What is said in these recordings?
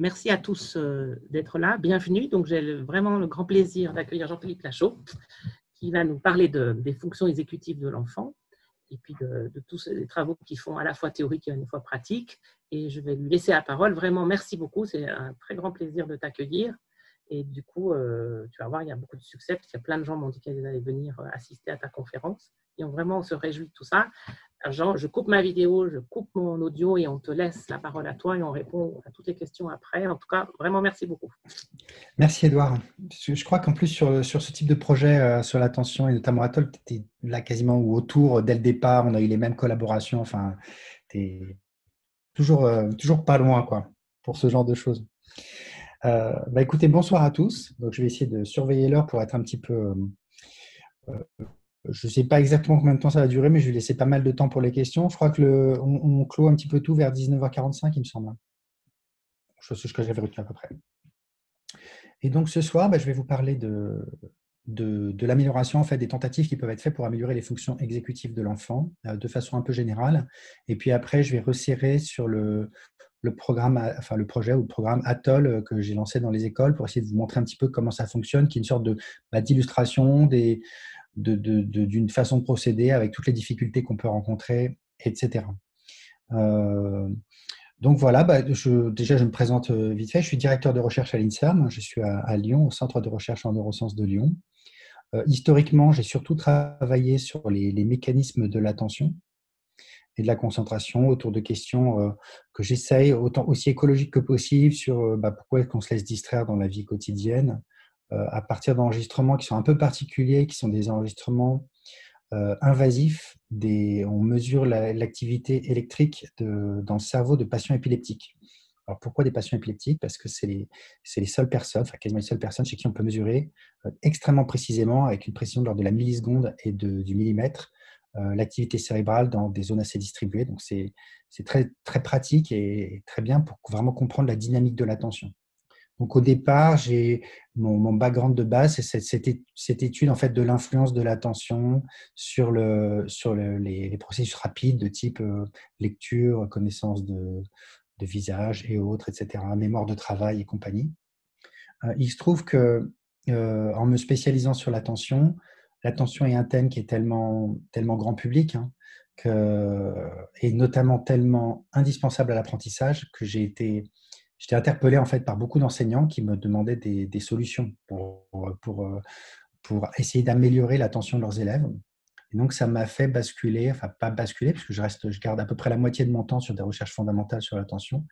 merci à tous d'être là. Bienvenue. Donc, j'ai vraiment le grand plaisir d'accueillir Jean-Philippe Lachaud, qui va nous parler des fonctions exécutives de l'enfant et puis de tous les travaux qu'ils font à la fois théoriques et à la fois pratiques. Et je vais lui laisser la parole. Vraiment, merci beaucoup. C'est un très grand plaisir de t'accueillir. Et du coup, tu vas voir, il y a beaucoup de succès, parce qu'il y a plein de gens m'ont dit qu'ils allaient venir assister à ta conférence. Et on se réjouit de tout ça. Alors, Jean, je coupe ma vidéo, je coupe mon audio et on te laisse la parole à toi et on répond à toutes les questions après. En tout cas, vraiment, merci beaucoup. Merci Edouard. Je crois qu'en plus sur ce type de projet, sur l'attention et notamment Atoll, tu étais là quasiment ou autour dès le départ, on a eu les mêmes collaborations, enfin, tu es toujours pas loin quoi, pour ce genre de choses. Écoutez, bonsoir à tous. Donc, je vais essayer de surveiller l'heure pour être un petit peu… je ne sais pas exactement combien de temps ça va durer, mais je vais laisser pas mal de temps pour les questions. Je crois que on clôt un petit peu tout vers 19h45, il me semble. C'est ce que j'avais retenu à peu près. Et donc ce soir, je vais vous parler de l'amélioration en fait, des tentatives qui peuvent être faites pour améliorer les fonctions exécutives de l'enfant de façon un peu générale. Et puis après, je vais resserrer sur le programme, enfin le projet ou le programme Atoll que j'ai lancé dans les écoles pour essayer de vous montrer un petit peu comment ça fonctionne, qui est une sorte d'illustration d'une façon de procéder avec toutes les difficultés qu'on peut rencontrer, etc. Donc voilà, déjà je me présente vite fait. Je suis directeur de recherche à l'INSERM. Je suis à Lyon, au Centre de recherche en neurosciences de Lyon. Historiquement, j'ai surtout travaillé sur les mécanismes de l'attention et de la concentration autour de questions que j'essaye, autant aussi écologiques que possible, sur pourquoi est-ce qu'on se laisse distraire dans la vie quotidienne, à partir d'enregistrements qui sont un peu particuliers, qui sont des enregistrements invasif, on mesure l'activité électrique dans le cerveau de patients épileptiques. Alors pourquoi des patients épileptiques? Parce que c'est les seules personnes, enfin quasiment les seules personnes chez qui on peut mesurer extrêmement précisément, avec une précision de l'ordre de la milliseconde et du millimètre, l'activité cérébrale dans des zones assez distribuées. Donc c'est très, très pratique et très bien pour vraiment comprendre la dynamique de l'attention. Donc au départ, j'ai mon background de base, c'est cette étude en fait de l'influence de l'attention sur les processus rapides de type lecture, connaissance de visage et autres, etc., mémoire de travail et compagnie. Il se trouve que en me spécialisant sur l'attention est un thème qui est tellement grand public, hein, et notamment tellement indispensable à l'apprentissage que j'étais interpellé en fait par beaucoup d'enseignants qui me demandaient des solutions pour essayer d'améliorer l'attention de leurs élèves. Et donc, ça m'a fait basculer, enfin pas basculer, parce que je garde à peu près la moitié de mon temps sur des recherches fondamentales sur l'attention.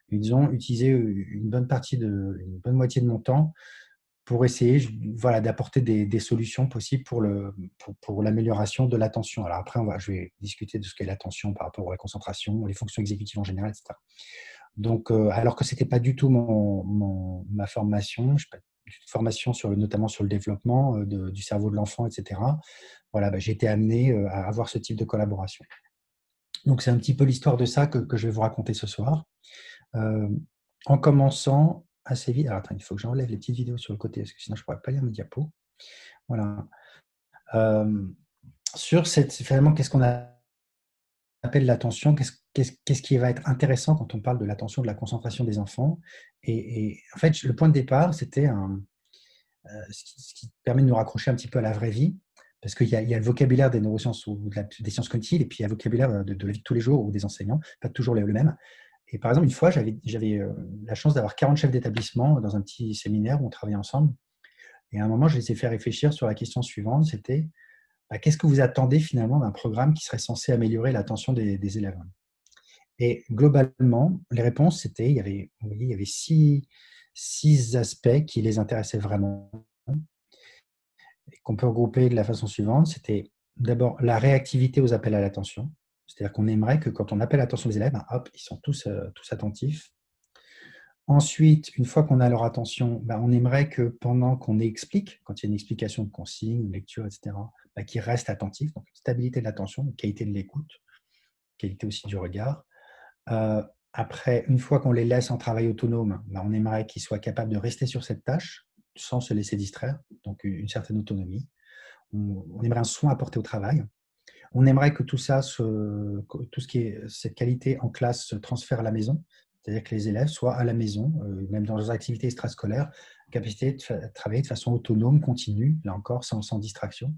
Ils ont utilisé une bonne moitié de mon temps pour essayer d'apporter des solutions possibles pour l'amélioration de l'attention. Alors après, je vais discuter de ce qu'est l'attention par rapport à la concentration, les fonctions exécutives en général, etc. Donc, alors que ce n'était pas du tout ma formation, je n'ai pas une formation notamment sur le développement du cerveau de l'enfant, etc. Voilà, j'ai été amené à avoir ce type de collaboration. Donc, c'est un petit peu l'histoire de ça que je vais vous raconter ce soir. En commençant assez vite. Alors, attends, il faut que j'enlève les petites vidéos sur le côté, parce que sinon, je ne pourrais pas lire mes diapos. Voilà. Finalement, qu'est-ce qu'on appelle l'attention? Qu'est-ce qui va être intéressant quand on parle de l'attention, de la concentration des enfants? Et en fait, le point de départ, c'était ce qui permet de nous raccrocher un petit peu à la vraie vie, parce qu'il y a le vocabulaire des neurosciences ou des sciences cognitives, et puis il y a le vocabulaire de la vie de tous les jours ou des enseignants, pas toujours le même. Et par exemple, une fois, j'avais la chance d'avoir 40 chefs d'établissement dans un petit séminaire où on travaillait ensemble. Et à un moment, je les ai fait réfléchir sur la question suivante, c'était qu'est-ce que vous attendez finalement d'un programme qui serait censé améliorer l'attention des élèves? Et globalement, les réponses, c'était, il y avait six aspects qui les intéressaient vraiment, et qu'on peut regrouper de la façon suivante. C'était d'abord la réactivité aux appels à l'attention. C'est-à-dire qu'on aimerait que quand on appelle l'attention des élèves, hop, ils sont tous attentifs. Ensuite, une fois qu'on a leur attention, on aimerait que pendant qu'on explique, quand il y a une explication de consigne, une lecture, etc., qu'ils restent attentifs. Donc, stabilité de l'attention, qualité de l'écoute, qualité aussi du regard. Après, une fois qu'on les laisse en travail autonome, on aimerait qu'ils soient capables de rester sur cette tâche sans se laisser distraire, donc une certaine autonomie. On aimerait un soin apporté au travail. On aimerait que tout ça, tout ce qui est cette qualité en classe se transfère à la maison, C'est-à-dire que les élèves soient à la maison, même dans leurs activités extrascolaires, capacité de travailler de façon autonome, continue, là encore, sans distraction.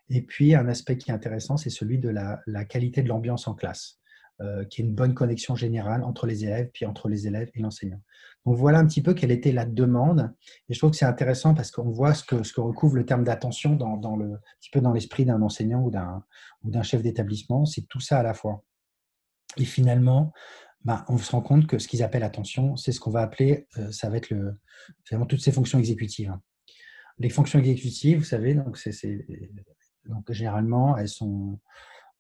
Et puis, un aspect qui est intéressant, c'est celui de la qualité de l'ambiance en classe, qui est une bonne connexion générale entre les élèves, puis entre les élèves et l'enseignant. Donc, voilà un petit peu quelle était la demande. Et je trouve que c'est intéressant parce qu'on voit ce que recouvre le terme d'attention un petit peu dans l'esprit d'un enseignant ou d'un chef d'établissement. C'est tout ça à la fois. Et finalement, on se rend compte que ce qu'ils appellent attention, c'est ce qu'on va appeler, ça va être finalement toutes ces fonctions exécutives, hein. Les fonctions exécutives, vous savez, donc généralement, elles sont,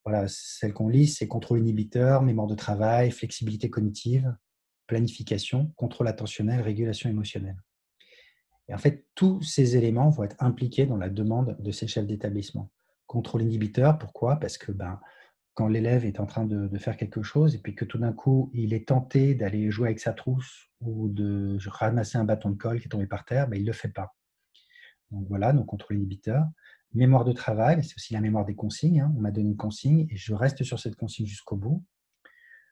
voilà, celles qu'on lit, c'est contrôle inhibiteur, mémoire de travail, flexibilité cognitive, planification, contrôle attentionnel, régulation émotionnelle. Et en fait, tous ces éléments vont être impliqués dans la demande de ces chefs d'établissement. Contrôle inhibiteur, pourquoi? Parce que quand l'élève est en train de faire quelque chose et puis que tout d'un coup, il est tenté d'aller jouer avec sa trousse ou de ramasser un bâton de colle qui est tombé par terre, il ne le fait pas. Donc voilà, donc contrôle inhibiteur. Mémoire de travail, c'est aussi la mémoire des consignes, hein. On m'a donné une consigne et je reste sur cette consigne jusqu'au bout.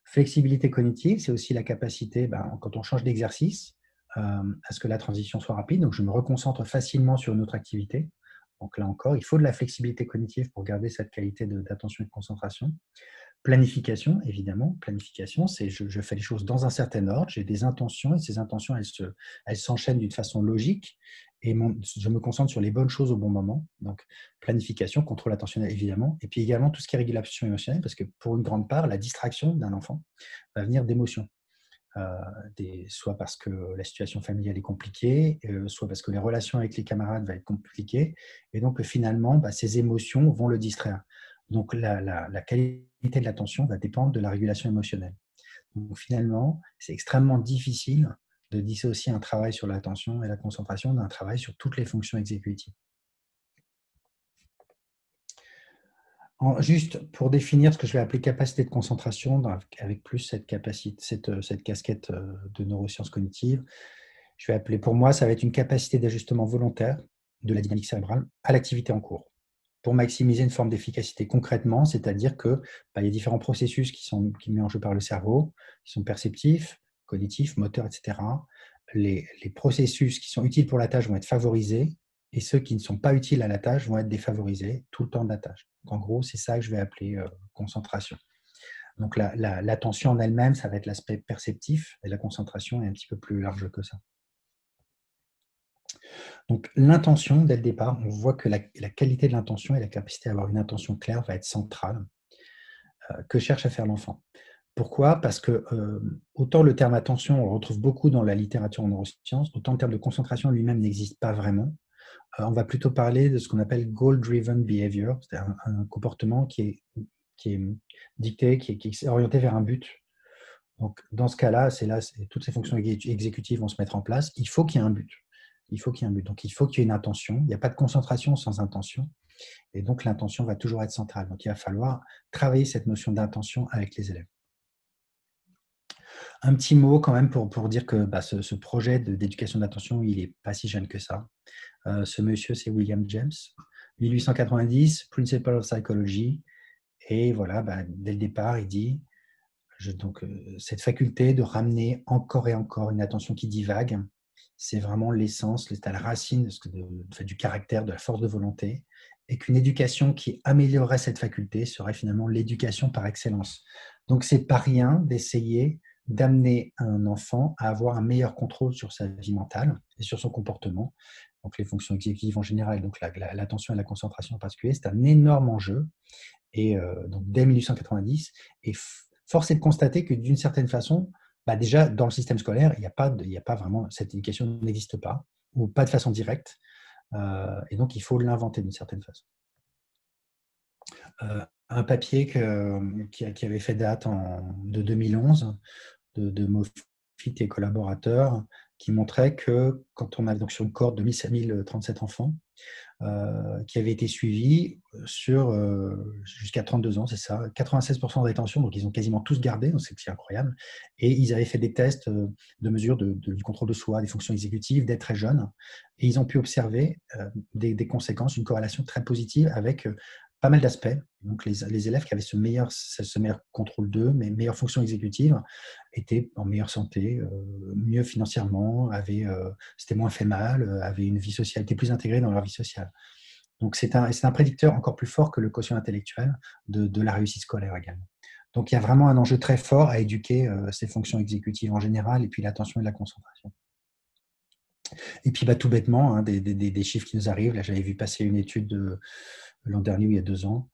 Flexibilité cognitive, c'est aussi la capacité, quand on change d'exercice, à ce que la transition soit rapide. Donc je me reconcentre facilement sur une autre activité. Donc là encore, il faut de la flexibilité cognitive pour garder cette qualité d'attention et de concentration. Planification, évidemment. Planification, c'est je fais les choses dans un certain ordre, j'ai des intentions et ces intentions, elles s'enchaînent d'une façon logique et je me concentre sur les bonnes choses au bon moment. Donc, planification, contrôle attentionnel, évidemment. Et puis également tout ce qui est régulation émotionnelle, parce que pour une grande part, la distraction d'un enfant va venir d'émotions. Soit parce que la situation familiale est compliquée, soit parce que les relations avec les camarades vont être compliquées. Et donc, finalement, ces émotions vont le distraire. Donc, la qualité de l'attention va dépendre de la régulation émotionnelle. Donc, finalement, c'est extrêmement difficile de dissocier un travail sur l'attention et la concentration d'un travail sur toutes les fonctions exécutives. Juste pour définir ce que je vais appeler capacité de concentration, avec plus cette casquette de neurosciences cognitives, je vais appeler, pour moi, ça va être une capacité d'ajustement volontaire de la dynamique cérébrale à l'activité en cours, pour maximiser une forme d'efficacité concrètement, c'est-à-dire que il y a différents processus qui sont mis en jeu par le cerveau, qui sont perceptifs, cognitifs, moteurs, etc. Les processus qui sont utiles pour la tâche vont être favorisés et ceux qui ne sont pas utiles à la tâche vont être défavorisés tout le temps de la tâche. Donc, en gros, c'est ça que je vais appeler concentration. Donc, l'attention en elle-même, ça va être l'aspect perceptif et la concentration est un petit peu plus large que ça. Donc, l'intention, dès le départ, on voit que la qualité de l'intention et la capacité à avoir une intention claire va être centrale. Que cherche à faire l'enfant? Pourquoi? Parce que autant le terme attention, on le retrouve beaucoup dans la littérature en neurosciences, autant le terme de concentration lui-même n'existe pas vraiment. On va plutôt parler de ce qu'on appelle goal-driven behavior, c'est-à-dire un comportement qui est dicté, qui est orienté vers un but. Donc, dans ce cas-là, toutes ces fonctions exécutives vont se mettre en place. Il faut qu'il y ait un but. Donc, il faut qu'il y ait une intention. Il n'y a pas de concentration sans intention. Et donc, l'intention va toujours être centrale. Donc, il va falloir travailler cette notion d'intention avec les élèves. Un petit mot quand même pour dire que ce projet d'éducation d'attention, il n'est pas si jeune que ça. Ce monsieur, c'est William James, 1890, Principle of Psychology. Et voilà, dès le départ, il dit cette faculté de ramener encore et encore une attention qui divague, c'est vraiment l'essence, c'est à la racine du caractère, de la force de volonté, et qu'une éducation qui améliorerait cette faculté serait finalement l'éducation par excellence. Donc, c'est pas rien d'essayer d'amener un enfant à avoir un meilleur contrôle sur sa vie mentale et sur son comportement. Donc, les fonctions exécutives en général, donc l'attention et la concentration en particulier, c'est un énorme enjeu. Et donc, dès 1890, et force est de constater que d'une certaine façon, déjà dans le système scolaire, il n'y a pas vraiment, cette éducation n'existe pas, ou pas de façon directe, et donc il faut l'inventer d'une certaine façon. Un papier qui avait fait date de 2011 de Moffitt et collaborateurs, qui montrait que quand on avait donc sur une cohorte de 1037 enfants qui avaient été suivis jusqu'à 32 ans, c'est ça, 96% de rétention, donc ils ont quasiment tous gardé, donc c'est incroyable. Et ils avaient fait des tests de mesure du contrôle de soi, des fonctions exécutives dès très jeunes, et ils ont pu observer des conséquences, une corrélation très positive avec pas mal d'aspects. Donc, les élèves qui avaient ce meilleur contrôle d'eux, mais meilleure fonction exécutive, étaient en meilleure santé, mieux financièrement, c'était moins fait mal, avaient une vie sociale, étaient plus intégrés dans leur vie sociale. Donc, c'est un prédicteur encore plus fort que le quotient intellectuel de la réussite scolaire également. Donc, il y a vraiment un enjeu très fort à éduquer ces fonctions exécutives en général, et puis l'attention et la concentration. Et puis, tout bêtement, hein, des chiffres qui nous arrivent. Là, j'avais vu passer une étude l'an dernier, il y a 2 ans.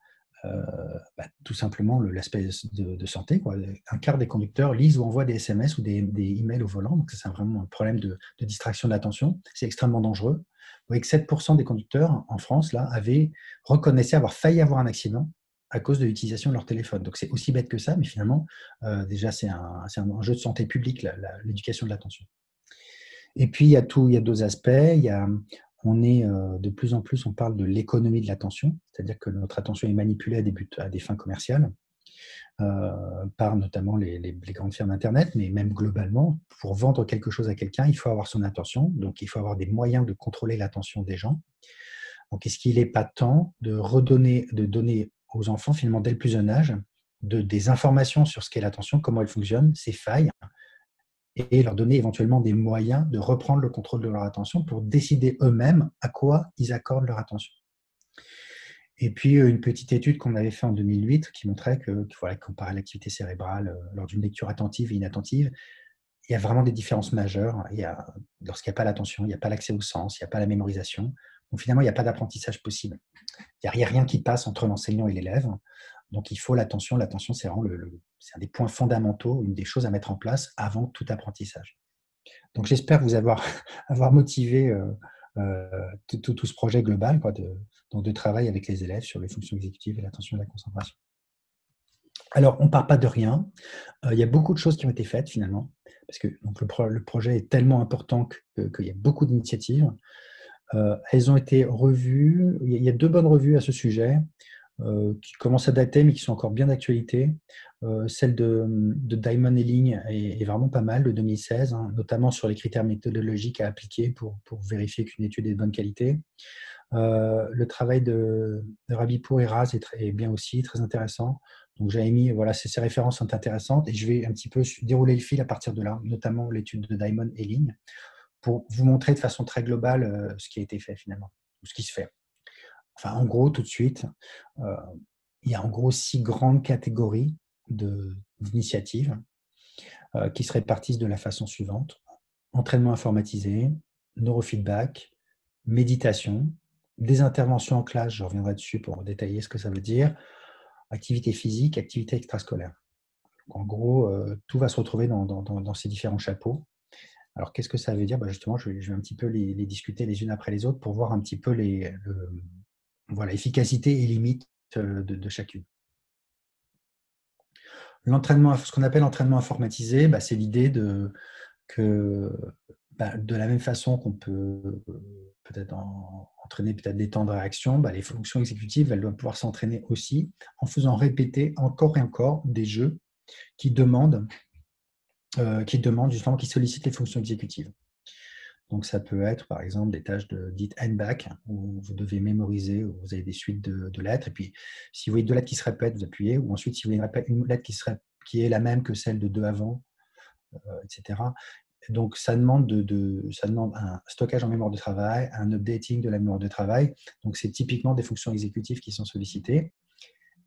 Tout simplement, l'aspect de santé, quoi. Un quart des conducteurs lisent ou envoient des SMS ou des emails au volant. Donc, ça, c'est vraiment un problème de distraction de l'attention. C'est extrêmement dangereux. Vous voyez que 7% des conducteurs en France là, reconnaissaient avoir failli avoir un accident à cause de l'utilisation de leur téléphone. Donc, c'est aussi bête que ça, mais finalement, déjà, c'est un enjeu de santé publique, l'éducation de l'attention. Et puis, il y a d'autres aspects. De plus en plus, on parle de l'économie de l'attention, c'est-à-dire que notre attention est manipulée à des fins commerciales, par notamment les grandes firmes Internet, mais même globalement, pour vendre quelque chose à quelqu'un, il faut avoir son attention, donc il faut avoir des moyens de contrôler l'attention des gens. Donc, est-ce qu'il n'est pas temps de donner aux enfants, finalement, dès le plus jeune âge, des informations sur ce qu'est l'attention, comment elle fonctionne, ses failles, et leur donner éventuellement des moyens de reprendre le contrôle de leur attention pour décider eux-mêmes à quoi ils accordent leur attention. Et puis, une petite étude qu'on avait faite en 2008 qui montrait comparer l'activité cérébrale lors d'une lecture attentive et inattentive, il y a vraiment des différences majeures. Lorsqu'il n'y a pas l'attention, il n'y a pas l'accès au sens, il n'y a pas la mémorisation. Donc finalement, il n'y a pas d'apprentissage possible. Il n'y a rien qui passe entre l'enseignant et l'élève. Donc, il faut l'attention. L'attention, c'est vraiment c'est un des points fondamentaux, une des choses à mettre en place avant tout apprentissage. Donc, j'espère vous avoir motivé tout ce projet global de travail avec les élèves sur les fonctions exécutives et l'attention et la concentration. Alors, on ne part pas de rien. Il y a beaucoup de choses qui ont été faites finalement, parce que donc, le projet est tellement important qu'il y a beaucoup d'initiatives. Elles ont été revues. Il y a 2 bonnes revues à ce sujet. Qui commencent à dater, mais qui sont encore bien d'actualité. Celle de Diamond Elling est vraiment pas mal, de 2016, hein, notamment sur les critères méthodologiques à appliquer pour vérifier qu'une étude est de bonne qualité. Le travail de Rabipour et Raz est bien aussi, très intéressant. Donc, j'avais mis, ces références sont intéressantes et je vais un petit peu dérouler le fil à partir de là, notamment l'étude de Diamond Elling, pour vous montrer de façon très globale ce qui a été fait finalement, ou ce qui se fait. Enfin, en gros, tout de suite, il y a en gros 6 grandes catégories d'initiatives qui se répartissent de la façon suivante. Entraînement informatisé, neurofeedback, méditation, des interventions en classe, je reviendrai dessus pour détailler ce que ça veut dire, activité physique, activité extrascolaire. Donc, en gros, tout va se retrouver dans ces différents chapeaux. Alors, qu'est-ce que ça veut dire ? Justement, je vais un petit peu les discuter les unes après les autres pour voir un petit peu efficacité et limites de chacune. Ce qu'on appelle l'entraînement informatisé, c'est l'idée que de la même façon qu'on peut peut-être entraîner des temps de réaction, les fonctions exécutives, elles doivent pouvoir s'entraîner aussi en faisant répéter encore et encore des jeux qui justement, qui sollicitent les fonctions exécutives. Donc, ça peut être, par exemple, des tâches dites N-back, où vous devez mémoriser, où vous avez des suites de lettres. Et puis, si vous voyez 2 lettres qui se répètent, vous appuyez. Ou ensuite, si vous voulez une lettre qui est la même que celle de 2 avant, etc. Donc, ça demande un stockage en mémoire de travail, un updating de la mémoire de travail. Donc, c'est typiquement des fonctions exécutives qui sont sollicitées.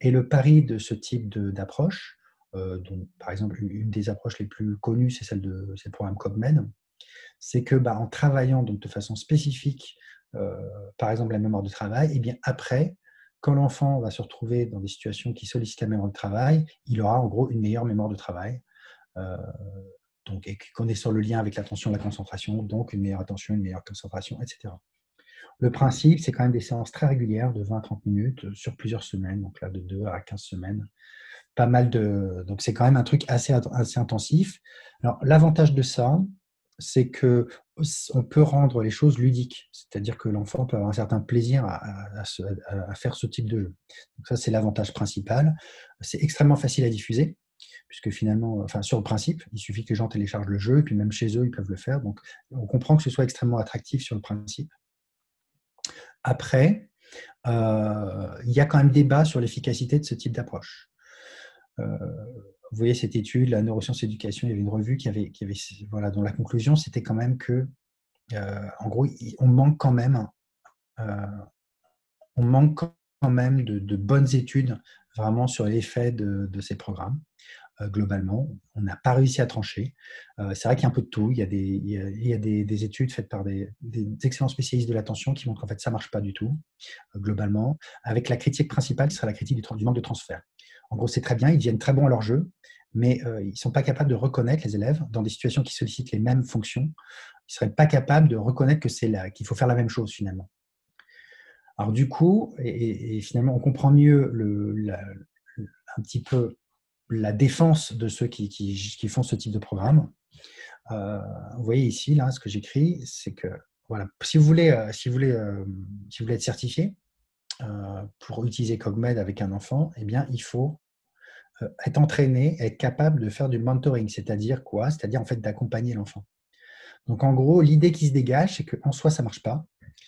Et le pari de ce type d'approche, dont, par exemple, une des approches les plus connues, c'est le programme COBMED, c'est que en travaillant donc de façon spécifique, par exemple la mémoire de travail, et bien après, quand l'enfant va se retrouver dans des situations qui sollicitent la mémoire de travail, il aura en gros une meilleure mémoire de travail. Et qu'on est sur le lien avec l'attention et la concentration, donc une meilleure attention, une meilleure concentration, etc. Le principe, c'est quand même des séances très régulières de 20 à 30 minutes sur plusieurs semaines, donc là de 2 à 15 semaines. Pas mal donc c'est quand même un truc assez intensif. Alors l'avantage de ça, c'est qu'on peut rendre les choses ludiques, c'est-à-dire que l'enfant peut avoir un certain plaisir à faire ce type de jeu. Donc ça, c'est l'avantage principal. C'est extrêmement facile à diffuser, puisque finalement, sur le principe, il suffit que les gens téléchargent le jeu, et puis même chez eux, ils peuvent le faire. Donc, on comprend que ce soit extrêmement attractif sur le principe. Après, il y a quand même débat sur l'efficacité de ce type d'approche. Vous voyez cette étude, la neurosciences éducation, il y avait une revue voilà, dont la conclusion, c'était quand même que, en gros, on manque quand même, euh, de bonnes études vraiment sur l'effet de ces programmes. Globalement, on n'a pas réussi à trancher. C'est vrai qu'il y a un peu de tout. Il y a des études faites par des excellents spécialistes de l'attention qui montrent qu'en fait, ça ne marche pas du tout, globalement, avec la critique principale qui sera la critique du manque de transfert. En gros, c'est très bien, ils deviennent très bons à leur jeu, mais ils ne sont pas capables de reconnaître, les élèves, dans des situations qui sollicitent les mêmes fonctions, ils ne seraient pas capables de reconnaître qu'il faut faire la même chose, finalement. Alors du coup, et finalement, on comprend mieux un petit peu la défense de ceux qui font ce type de programme. Vous voyez ici, là, ce que j'écris, c'est que voilà, si vous voulez être certifié pour utiliser Cogmed avec un enfant, eh bien, il faut être entraîné, être capable de faire du mentoring, c'est-à-dire quoi? C'est-à-dire en fait d'accompagner l'enfant. Donc en gros, l'idée qui se dégage, c'est qu'en soi, ça ne marche pas,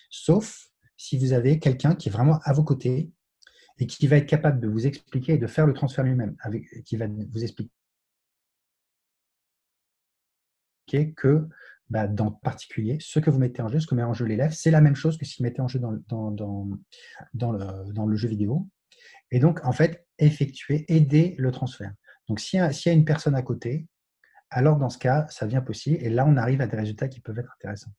sauf si vous avez quelqu'un qui est vraiment à vos côtés et qui va être capable de vous expliquer et de faire le transfert lui-même, qui va vous expliquer que, dans particulier, ce que vous mettez en jeu, ce que met en jeu l'élève, c'est la même chose que s'il mettait en jeu dans le jeu vidéo. Et donc, en fait, aider le transfert. Donc, s'il y a une personne à côté, alors dans ce cas, ça devient possible. Et là, on arrive à des résultats qui peuvent être intéressants.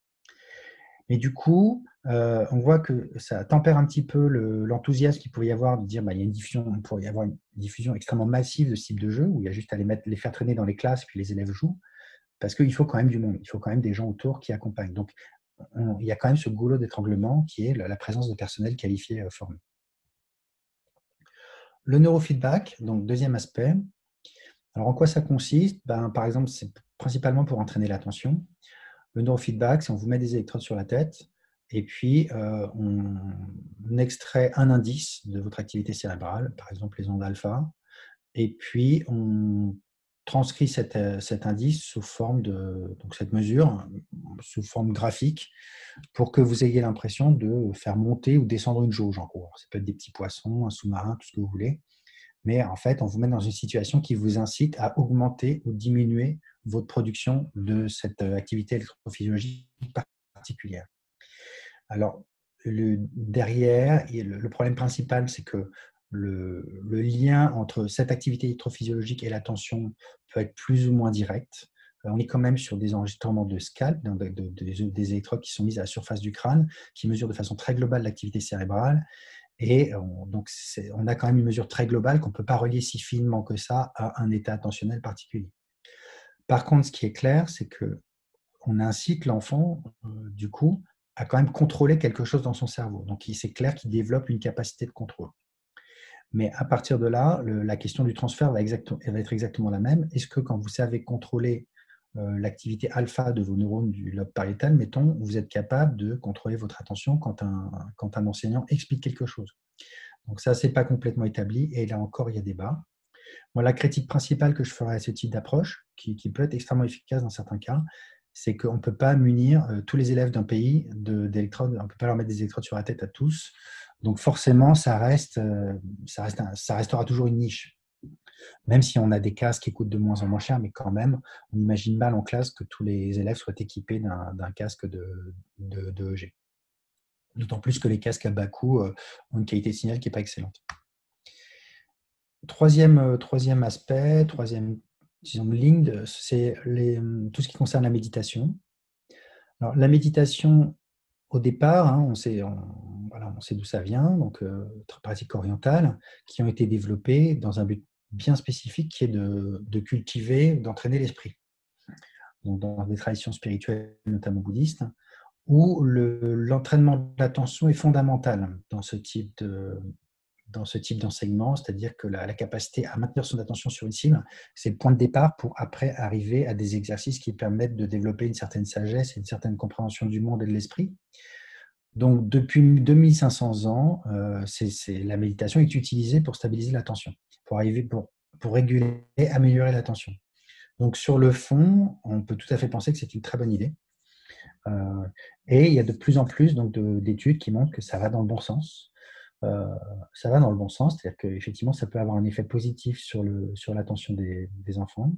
Et du coup, on voit que ça tempère un petit peu l'enthousiasme qu'il pouvait y avoir de dire il y a une diffusion, on pourrait y avoir une diffusion extrêmement massive de ce type de jeu où il y a juste à les faire traîner dans les classes puis les élèves jouent. Parce qu'il faut quand même du monde, il faut quand même des gens autour qui accompagnent. Donc, il y a quand même ce goulot d'étranglement qui est la présence de personnel qualifié formé. Le neurofeedback, donc deuxième aspect. Alors, en quoi ça consiste? Par exemple, c'est principalement pour entraîner l'attention. Le neurofeedback, c'est on vous met des électrodes sur la tête et puis on extrait un indice de votre activité cérébrale, par exemple les ondes alpha, et puis on transcrit cet indice sous forme donc cette mesure, sous forme graphique, pour que vous ayez l'impression de faire monter ou descendre une jauge, en gros. Alors, ça peut être des petits poissons, un sous-marin, tout ce que vous voulez. Mais en fait, on vous met dans une situation qui vous incite à augmenter ou diminuer votre production de cette activité électrophysiologique particulière. Alors, derrière, le problème principal, c'est que le lien entre cette activité électrophysiologique et l'attention peut être plus ou moins direct. On est quand même sur des enregistrements de scalp, des électrodes qui sont mises à la surface du crâne, qui mesurent de façon très globale l'activité cérébrale. Et donc, on a quand même une mesure très globale qu'on ne peut pas relier si finement que ça à un état attentionnel particulier. Par contre, ce qui est clair, c'est qu'on incite l'enfant, du coup, à quand même contrôler quelque chose dans son cerveau. Donc, c'est clair qu'il développe une capacité de contrôle. Mais à partir de là, la question du transfert va être exactement la même. Est-ce que quand vous savez contrôler l'activité alpha de vos neurones du lobe pariétal, mettons, vous êtes capable de contrôler votre attention quand un enseignant explique quelque chose? Donc ça, ce n'est pas complètement établi et là encore, il y a débat. Moi, la critique principale que je ferais à ce type d'approche, qui peut être extrêmement efficace dans certains cas, c'est qu'on ne peut pas munir tous les élèves d'un pays d'électrodes, on ne peut pas leur mettre des électrodes sur la tête à tous. Donc forcément, ça restera toujours une niche. Même si on a des casques qui coûtent de moins en moins cher, mais quand même, on imagine mal en classe que tous les élèves soient équipés d'un casque de EG. D'autant plus que les casques à bas coût ont une qualité de signal qui n'est pas excellente. Troisième aspect, troisième ligne, c'est tout ce qui concerne la méditation. Alors, la méditation, au départ, on sait d'où ça vient, donc pratiques orientales qui ont été développées dans un but bien spécifique qui est de cultiver, d'entraîner l'esprit. Donc, dans des traditions spirituelles, notamment bouddhistes, où l'entraînement de l'attention est fondamental dans ce type d'enseignement, c'est-à-dire que la capacité à maintenir son attention sur une cible, c'est le point de départ pour après arriver à des exercices qui permettent de développer une certaine sagesse et une certaine compréhension du monde et de l'esprit. Donc, depuis 2500 ans, la méditation est utilisée pour stabiliser l'attention, pour réguler et améliorer l'attention. Donc, sur le fond, on peut tout à fait penser que c'est une très bonne idée. Et il y a de plus en plus d'études qui montrent que ça va dans le bon sens. euh, ça va dans le bon sens, c'est-à-dire qu'effectivement, ça peut avoir un effet positif sur l'attention des enfants.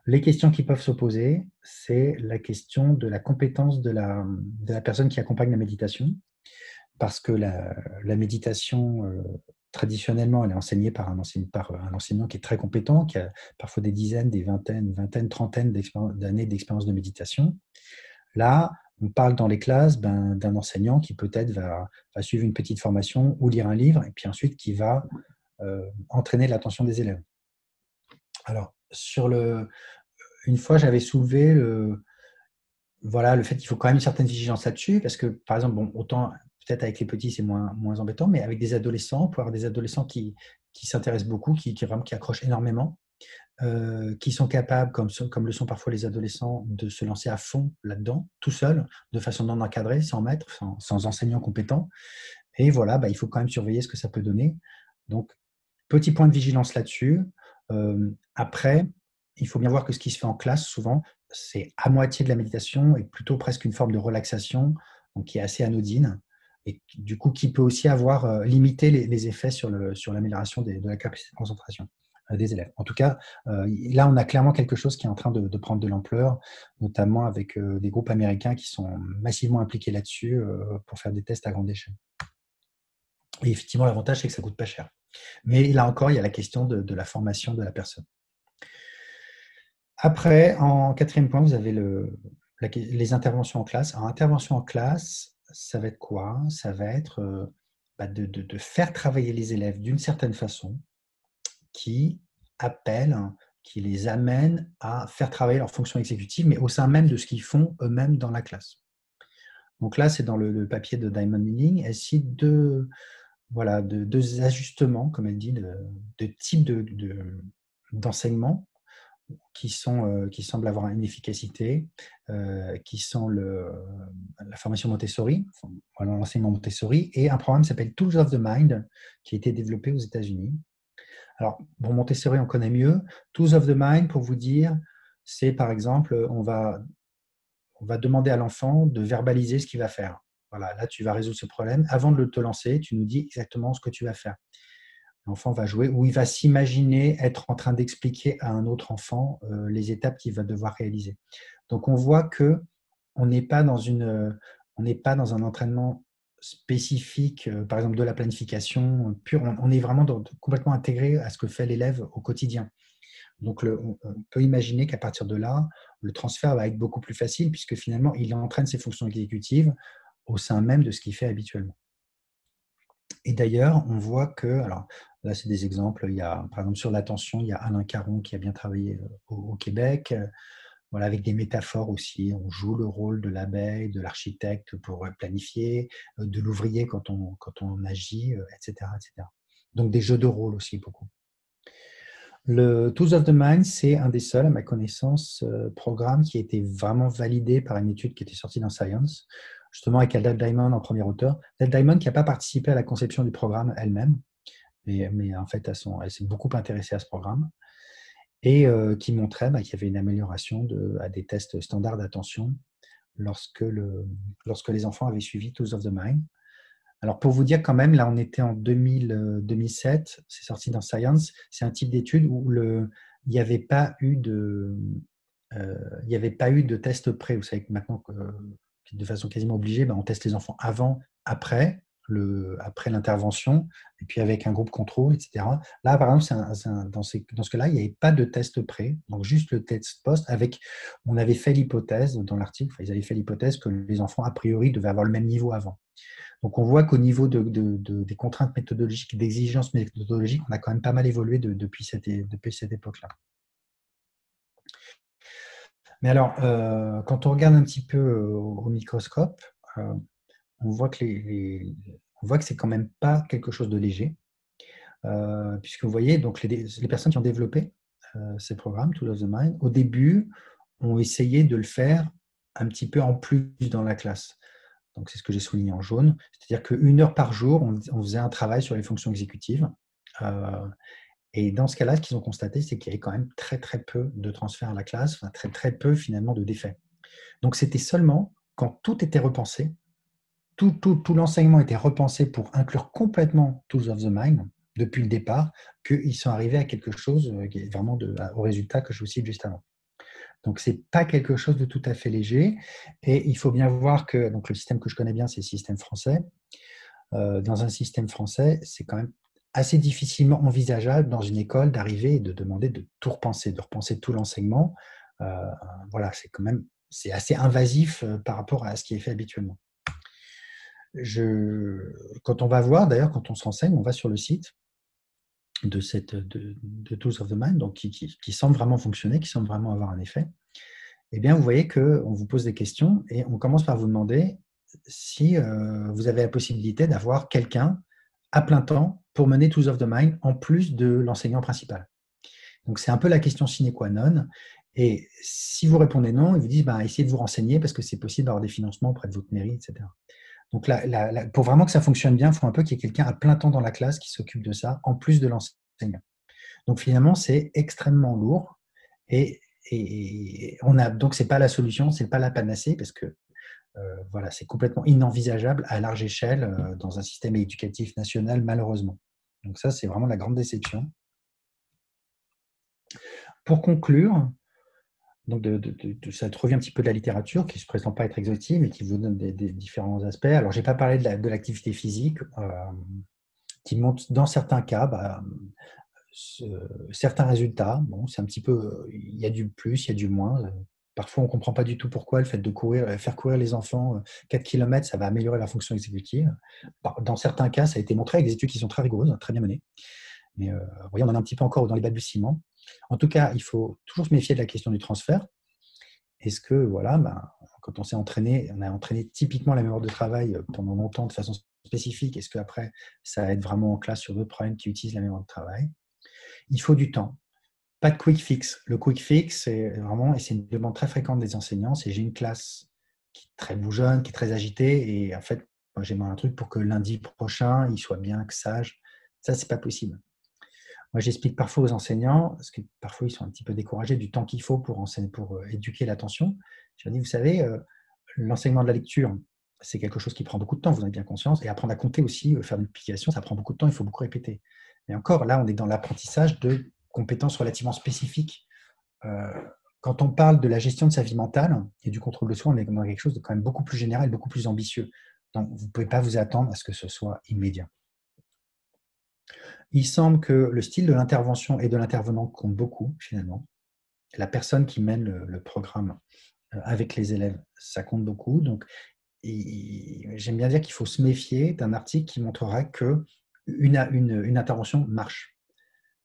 Les questions qui peuvent s'opposer, c'est la question de la compétence de la personne qui accompagne la méditation, parce que la méditation, traditionnellement, elle est enseignée par par un enseignant qui est très compétent, qui a parfois des dizaines, des vingtaines, trentaines d'années d'expérience de méditation. Là, on parle dans les classes d'un enseignant qui peut-être va suivre une petite formation ou lire un livre, et puis ensuite qui va entraîner l'attention des élèves. Alors, une fois, j'avais soulevé voilà, le fait qu'il faut quand même une certaine vigilance là-dessus, parce que, par exemple, bon, autant peut-être avec les petits, c'est moins embêtant, mais avec des adolescents, on peut avoir des adolescents qui s'intéressent beaucoup, vraiment, qui accrochent énormément, qui sont capables, comme le sont parfois les adolescents, de se lancer à fond là-dedans, tout seul, de façon non encadrée, sans maître, sans enseignant compétent. Et voilà, il faut quand même surveiller ce que ça peut donner. Donc, petit point de vigilance là-dessus. Après, il faut bien voir que ce qui se fait en classe, souvent, c'est à moitié de la méditation et plutôt presque une forme de relaxation, donc qui est assez anodine et du coup qui peut aussi limiter les effets sur l'amélioration de la capacité de concentration des élèves. En tout cas, là, on a clairement quelque chose qui est en train de prendre de l'ampleur, notamment avec des groupes américains qui sont massivement impliqués là-dessus pour faire des tests à grande échelle. Et effectivement, l'avantage, c'est que ça ne coûte pas cher. Mais là encore, il y a la question de la formation de la personne. Après, en quatrième point, vous avez les interventions en classe. Alors, intervention en classe, ça va être quoi? Ça va être de faire travailler les élèves d'une certaine façon qui appelle, qui les amène à faire travailler leur fonction exécutive, mais au sein même de ce qu'ils font eux-mêmes dans la classe. Donc là, c'est dans le papier de Diamond Meaning. Elle cite deux ajustements, comme elle dit, de types d'enseignement qui semblent avoir une efficacité, qui sont la formation Montessori, l'enseignement Montessori, et un programme qui s'appelle Tools of the Mind, qui a été développé aux États-Unis. Alors, bon, Montessori, on connaît mieux. Tools of the Mind, pour vous dire, c'est par exemple, on va demander à l'enfant de verbaliser ce qu'il va faire. Voilà, là, tu vas résoudre ce problème. Avant de te lancer, tu nous dis exactement ce que tu vas faire. L'enfant va jouer ou il va s'imaginer être en train d'expliquer à un autre enfant les étapes qu'il va devoir réaliser. Donc, on voit que on n'est pas dans un entraînement spécifique, par exemple de la planification pure. On est vraiment complètement intégré à ce que fait l'élève au quotidien. Donc, on peut imaginer qu'à partir de là, le transfert va être beaucoup plus facile puisque finalement, il entraîne ses fonctions exécutives au sein même de ce qu'il fait habituellement. Et d'ailleurs, on voit que, alors là, c'est des exemples, il y a, par exemple, sur l'attention, il y a Alain Caron qui a bien travaillé au Québec, voilà, avec des métaphores aussi. On joue le rôle de l'abeille, de l'architecte pour planifier, de l'ouvrier quand on agit, etc., etc. Donc, des jeux de rôle aussi, beaucoup. Le Tools of the Mind, c'est un des seuls, à ma connaissance, programmes qui a été vraiment validé par une étude qui était sortie dans Science, justement avec Adele Diamond en premier auteur. Adele Diamond qui n'a pas participé à la conception du programme elle-même, mais en fait, elle s'est beaucoup intéressée à ce programme et qui montrait qu'il y avait une amélioration à des tests standards d'attention lorsque les enfants avaient suivi Tools of the Mind. Alors, pour vous dire quand même, là, on était en 2007, c'est sorti dans Science, c'est un type d'étude où il n'y avait pas eu de test pré. Vous savez que maintenant, de façon quasiment obligée, on teste les enfants avant, après l'intervention, et puis avec un groupe contrôle, etc. Là, par exemple, dans ce cas-là, il n'y avait pas de test pré, donc juste le test post on avait fait l'hypothèse dans l'article, ils avaient fait l'hypothèse que les enfants, a priori, devaient avoir le même niveau avant. Donc, on voit qu'au niveau des contraintes méthodologiques, d'exigences méthodologiques, on a quand même pas mal évolué depuis cette époque-là. Mais alors, quand on regarde un petit peu au microscope, on voit que c'est quand même pas quelque chose de léger, puisque vous voyez, donc les personnes qui ont développé ces programmes, Tools of the Mind, au début, ont essayé de le faire un petit peu en plus dans la classe. Donc, c'est ce que j'ai souligné en jaune. C'est-à-dire qu'une heure par jour, on faisait un travail sur les fonctions exécutives. Et dans ce cas-là, ce qu'ils ont constaté, c'est qu'il y avait quand même très, très peu de transferts à la classe, enfin, très, très peu finalement de défaits. Donc, c'était seulement quand tout était repensé, tout l'enseignement était repensé pour inclure complètement Tools of the Mind depuis le départ, qu'ils sont arrivés à quelque chose qui est vraiment au résultat que je vous cite juste avant. Donc, ce n'est pas quelque chose de tout à fait léger. Et il faut bien voir que donc, le système que je connais bien, c'est le système français. Dans un système français, c'est quand même assez difficilement envisageable dans une école d'arriver et de demander de tout repenser, de repenser tout l'enseignement. Voilà, c'est assez invasif par rapport à ce qui est fait habituellement. Quand on va voir, d'ailleurs, quand on se renseigne, on va sur le site de Tools of the Mind, donc qui semble vraiment fonctionner, qui semble vraiment avoir un effet. Eh bien, vous voyez qu'on vous pose des questions et on commence par vous demander si vous avez la possibilité d'avoir quelqu'un à plein temps pour mener Tools of the Mind en plus de l'enseignant principal. Donc, c'est un peu la question sine qua non. Et si vous répondez non, ils vous disent essayez de vous renseigner parce que c'est possible d'avoir des financements auprès de votre mairie, etc. Donc, pour vraiment que ça fonctionne bien, il faut un peu qu'il y ait quelqu'un à plein temps dans la classe qui s'occupe de ça, en plus de l'enseignant. Donc, finalement, c'est extrêmement lourd et donc, ce n'est pas la solution, ce n'est pas la panacée parce que voilà, c'est complètement inenvisageable à large échelle dans un système éducatif national, malheureusement. Donc, ça, c'est vraiment la grande déception. Pour conclure, donc ça revient un petit peu de la littérature qui ne se présente pas être exhaustive, mais qui vous donne des différents aspects. Alors, je n'ai pas parlé de l'activité physique, qui montre dans certains cas certains résultats. Bon, c'est un petit peu, il y a du plus, il y a du moins. Parfois, on ne comprend pas du tout pourquoi le fait de faire courir les enfants 4 km, ça va améliorer leur fonction exécutive. Dans certains cas, ça a été montré avec des études qui sont très rigoureuses, très bien menées. Mais voyez, on en est un petit peu encore dans les balbutiements. En tout cas, il faut toujours se méfier de la question du transfert. Est-ce que, voilà, quand on s'est entraîné, on a entraîné typiquement la mémoire de travail pendant longtemps de façon spécifique, est-ce qu'après, ça aide vraiment en classe sur d'autres problèmes qui utilisent la mémoire de travail? Il faut du temps. Pas de quick fix. Le quick fix, c'est une demande très fréquente des enseignants, c'est j'ai une classe qui est très bougeonne, qui est très agitée, et en fait, moi, j'aimerais un truc pour que lundi prochain, il soit bien, que sage. Ça, c'est pas possible. Moi, j'explique parfois aux enseignants, parce que parfois, ils sont un petit peu découragés du temps qu'il faut pour éduquer l'attention. Je leur dis, vous savez, l'enseignement de la lecture, c'est quelque chose qui prend beaucoup de temps, vous en avez bien conscience, et apprendre à compter aussi, faire une multiplication, ça prend beaucoup de temps, il faut beaucoup répéter. Mais encore, là, on est dans l'apprentissage de compétences relativement spécifiques. Quand on parle de la gestion de sa vie mentale et du contrôle de soi, on est dans quelque chose de quand même beaucoup plus général, beaucoup plus ambitieux. Donc, vous ne pouvez pas vous attendre à ce que ce soit immédiat. Il semble que le style de l'intervention et de l'intervenant compte beaucoup, finalement. La personne qui mène le programme avec les élèves, ça compte beaucoup. Donc, j'aime bien dire qu'il faut se méfier d'un article qui montrera qu'une intervention marche.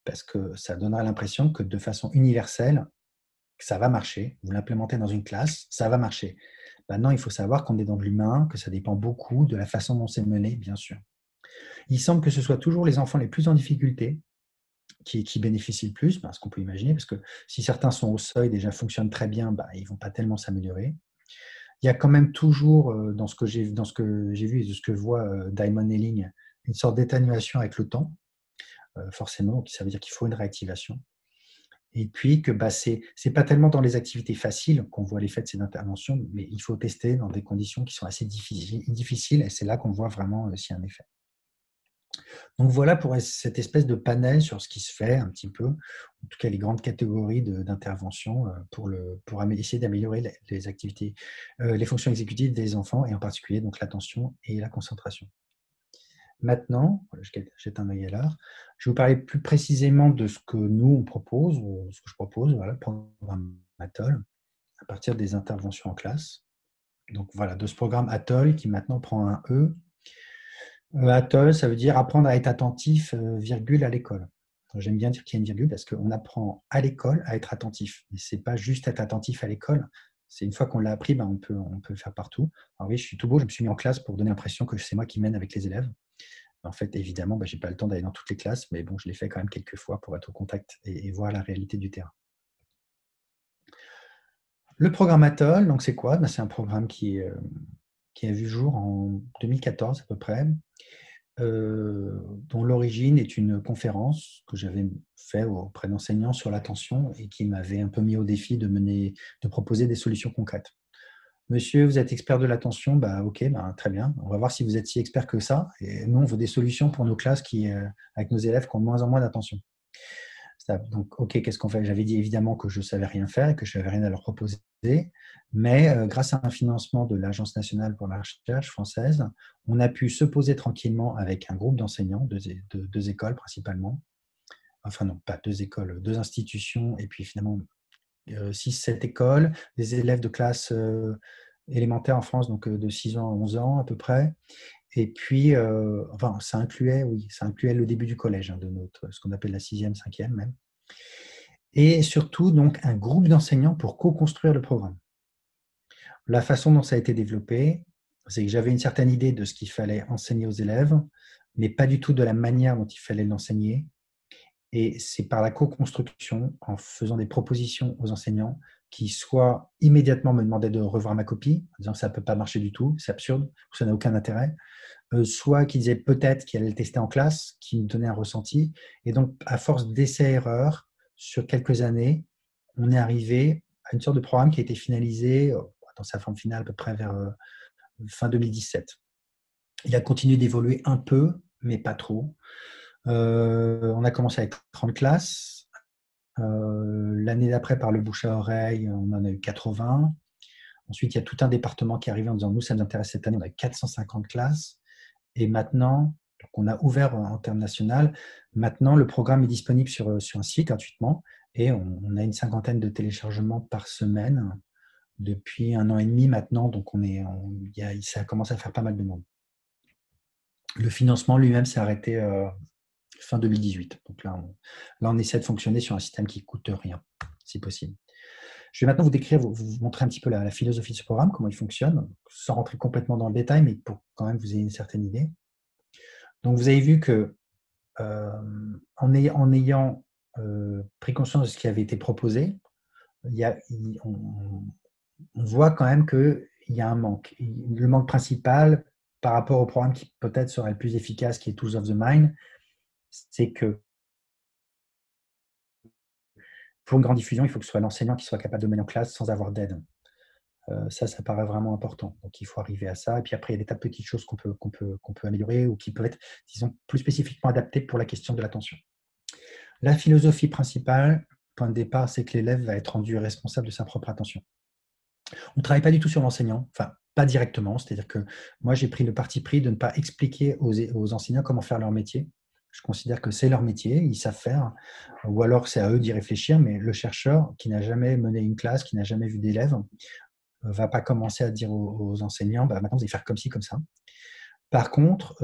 Parce que ça donnera l'impression que de façon universelle, ça va marcher. Vous l'implémentez dans une classe, ça va marcher. Maintenant, il faut savoir qu'on est dans de l'humain, que ça dépend beaucoup de la façon dont c'est mené, bien sûr. Il semble que ce soit toujours les enfants les plus en difficulté qui bénéficient le plus, ce qu'on peut imaginer, parce que si certains sont au seuil, déjà fonctionnent très bien, ils ne vont pas tellement s'améliorer. Il y a quand même toujours, dans ce que j'ai vu et de ce que voit Diamond Elling, une sorte d'éténuation avec le temps, forcément, donc ça veut dire qu'il faut une réactivation. Et puis que c'est pas tellement dans les activités faciles qu'on voit l'effet de ces interventions, mais il faut tester dans des conditions qui sont assez difficiles, et c'est là qu'on voit vraiment s'il y a un effet. Donc voilà pour cette espèce de panel sur ce qui se fait un petit peu, en tout cas les grandes catégories d'intervention pour essayer d'améliorer les activités, les fonctions exécutives des enfants, et en particulier donc l'attention et la concentration. Maintenant, je jette un œil à l'heure, je vais vous parler plus précisément de ce que nous on propose, ce que je propose, voilà, le programme ATOL, à partir des interventions en classe. Donc voilà, de ce programme ATOL qui maintenant prend un E. ATOL, ça veut dire apprendre à être attentif, virgule, à l'école. J'aime bien dire qu'il y a une virgule parce qu'on apprend à l'école à être attentif. Mais ce n'est pas juste être attentif à l'école. C'est une fois qu'on l'a appris, on peut le faire partout. Alors oui, je suis tout beau, je me suis mis en classe pour donner l'impression que c'est moi qui mène avec les élèves. En fait, évidemment, je n'ai pas le temps d'aller dans toutes les classes, mais bon, je l'ai fait quand même quelques fois pour être au contact et voir la réalité du terrain. Le programme ATOL, donc c'est quoi? C'est un programme qui a vu jour en 2014 à peu près, dont l'origine est une conférence que j'avais faite auprès d'enseignants sur l'attention et qui m'avait un peu mis au défi de proposer des solutions concrètes. Monsieur, vous êtes expert de l'attention, bah, ok, bah, très bien. On va voir si vous êtes si expert que ça. Et nous, on veut des solutions pour nos classes avec nos élèves qui ont de moins en moins d'attention. Donc, ok, qu'est-ce qu'on fait? J'avais dit évidemment que je ne savais rien faire et que je n'avais rien à leur proposer. Mais grâce à un financement de l'Agence nationale pour la recherche française, on a pu se poser tranquillement avec un groupe d'enseignants, deux écoles principalement. Enfin non, pas deux écoles, deux institutions, et puis finalement 6-7 écoles, des élèves de classe élémentaire en France, donc de 6 ans à 11 ans à peu près. Et puis, enfin, ça incluait le début du collège, hein, ce qu'on appelle la 6e, 5e même. Et surtout, donc, un groupe d'enseignants pour co-construire le programme. La façon dont ça a été développé, c'est que j'avais une certaine idée de ce qu'il fallait enseigner aux élèves, mais pas du tout de la manière dont il fallait l'enseigner. Et c'est par la co-construction, en faisant des propositions aux enseignants, qui soit immédiatement me demandaient de revoir ma copie, en disant que ça ne peut pas marcher du tout, c'est absurde, ça n'a aucun intérêt, soit qu'ils disaient peut-être qu'ils allaient le tester en classe, qui me donnaient un ressenti. Et donc, à force d'essais-erreurs, sur quelques années, on est arrivé à une sorte de programme qui a été finalisé dans sa forme finale à peu près vers fin 2017. Il a continué d'évoluer un peu, mais pas trop. On a commencé avec 30 classes. L'année d'après, par le bouche à oreille, on en a eu 80. Ensuite, il y a tout un département qui est arrivé en disant, nous, ça nous intéresse cette année, on a 450 classes. Et maintenant, donc on a ouvert en termes national. Maintenant, le programme est disponible sur un site gratuitement et on a une cinquantaine de téléchargements par semaine depuis 1 an et demi maintenant. Donc, ça commence à faire pas mal de monde. Le financement lui-même s'est arrêté fin 2018. Donc là, on essaie de fonctionner sur un système qui ne coûte rien, si possible. Je vais maintenant vous décrire, vous montrer un petit peu la philosophie de ce programme, comment il fonctionne, sans rentrer complètement dans le détail, mais pour quand même vous ayez une certaine idée. Donc, vous avez vu que en ayant pris conscience de ce qui avait été proposé, on voit quand même qu'il y a un manque. Le manque principal par rapport au programme qui peut-être serait le plus efficace, qui est Tools of the Mind, c'est que pour une grande diffusion, il faut que ce soit l'enseignant qui soit capable de mener en classe sans avoir d'aide. Ça paraît vraiment important. Donc, il faut arriver à ça. Et puis après, il y a des tas de petites choses qu'on peut améliorer ou qui peuvent être, disons, plus spécifiquement adaptées pour la question de l'attention. La philosophie principale, point de départ, c'est que l'élève va être rendu responsable de sa propre attention. On ne travaille pas du tout sur l'enseignant, enfin, pas directement. C'est-à-dire que moi, j'ai pris le parti pris de ne pas expliquer aux enseignants comment faire leur métier. Je considère que c'est leur métier, ils savent faire, ou alors c'est à eux d'y réfléchir, mais le chercheur qui n'a jamais mené une classe, qui n'a jamais vu d'élèves, ne va pas commencer à dire aux enseignants, bah, maintenant vous allez faire comme ci, comme ça. Par contre,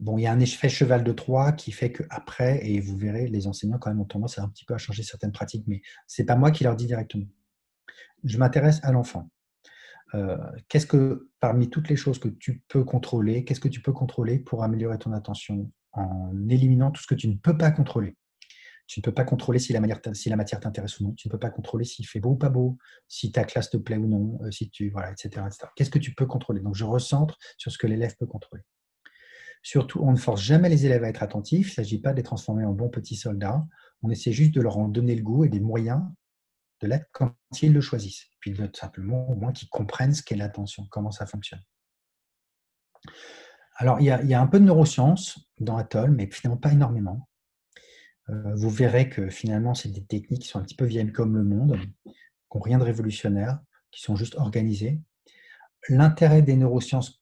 bon, il y a un effet cheval de Troie qui fait qu'après, et vous verrez, les enseignants quand même ont tendance un petit peu à changer certaines pratiques, mais ce n'est pas moi qui leur dis directement. Je m'intéresse à l'enfant. Qu'est-ce que, parmi toutes les choses que tu peux contrôler, qu'est-ce que tu peux contrôler pour améliorer ton attention en éliminant tout ce que tu ne peux pas contrôler? Tu ne peux pas contrôler si la matière t'intéresse ou non. Tu ne peux pas contrôler s'il fait beau ou pas beau, si ta classe te plaît ou non, voilà, etc., etc. Qu'est-ce que tu peux contrôler? Donc, je recentre sur ce que l'élève peut contrôler. Surtout, on ne force jamais les élèves à être attentifs. Il ne s'agit pas de les transformer en bons petits soldats. On essaie juste de leur en donner le goût et des moyens de l'être quand ils le choisissent. Puis simplement, au moins qu'ils comprennent ce qu'est l'attention, comment ça fonctionne. Alors, il y a un peu de neurosciences dans Atoll, mais finalement pas énormément. Vous verrez que finalement, c'est des techniques qui sont un petit peu vieilles comme le monde, qui n'ont rien de révolutionnaire, qui sont juste organisées. L'intérêt des neurosciences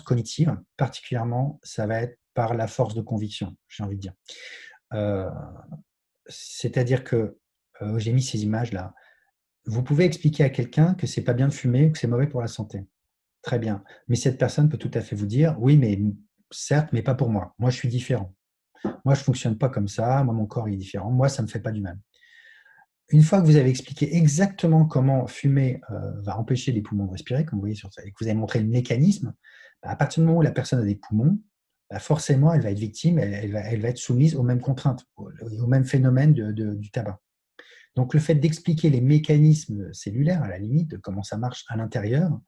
cognitives, particulièrement, ça va être par la force de conviction, j'ai envie de dire. C'est-à-dire que, j'ai mis ces images-là, vous pouvez expliquer à quelqu'un que c'est pas bien de fumer ou que c'est mauvais pour la santé. Très bien. Mais cette personne peut tout à fait vous dire, oui, mais certes, mais pas pour moi. Moi, je suis différent. Moi, je ne fonctionne pas comme ça. Moi, mon corps est différent. Moi, ça ne me fait pas du mal. Une fois que vous avez expliqué exactement comment fumer va empêcher les poumons de respirer, comme vous voyez sur ça, et que vous avez montré le mécanisme, à partir du moment où la personne a des poumons, forcément, elle va être victime, elle va être soumise aux mêmes contraintes, au même phénomène du tabac. Donc, le fait d'expliquer les mécanismes cellulaires, à la limite, de comment ça marche à l'intérieur,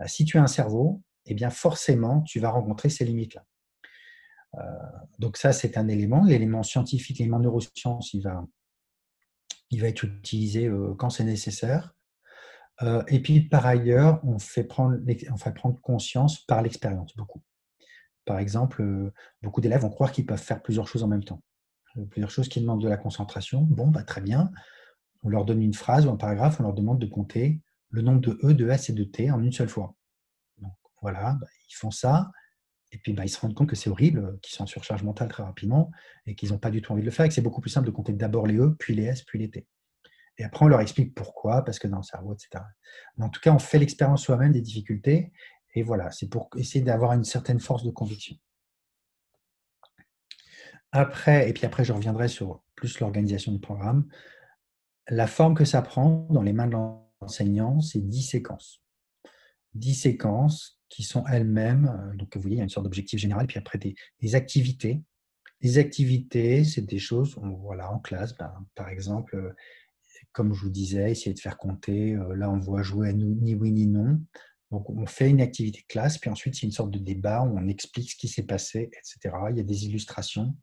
si tu as un cerveau, eh bien forcément, tu vas rencontrer ces limites-là. Donc ça, c'est un élément. L'élément scientifique, l'élément neurosciences, il va être utilisé quand c'est nécessaire. Et puis, par ailleurs, on fait prendre conscience par l'expérience, beaucoup. Par exemple, beaucoup d'élèves vont croire qu'ils peuvent faire plusieurs choses en même temps. Plusieurs choses qui demandent de la concentration. Bon, bah, très bien. On leur donne une phrase ou un paragraphe, on leur demande de compter le nombre de E, de S et de T en une seule fois. Donc, voilà, bah, ils font ça. Et puis, bah, ils se rendent compte que c'est horrible, qu'ils sont en surcharge mentale très rapidement et qu'ils n'ont pas du tout envie de le faire et que c'est beaucoup plus simple de compter d'abord les E, puis les S, puis les T. Et après, on leur explique pourquoi, parce que dans le cerveau, etc. Mais en tout cas, on fait l'expérience soi-même des difficultés. Et voilà, c'est pour essayer d'avoir une certaine force de conviction. Après, et puis après, je reviendrai sur plus l'organisation du programme. La forme que ça prend dans les mains de l'enseignant, c'est 10 séquences. 10 séquences qui sont elles-mêmes, donc vous voyez, il y a une sorte d'objectif général, puis après des activités. Les activités, c'est des choses, voilà, en classe, ben, par exemple, comme je vous disais, essayer de faire compter. Là, on voit jouer à ni oui ni non. Donc, on fait une activité de classe, puis ensuite, c'est une sorte de débat où on explique ce qui s'est passé, etc. Il y a des illustrations.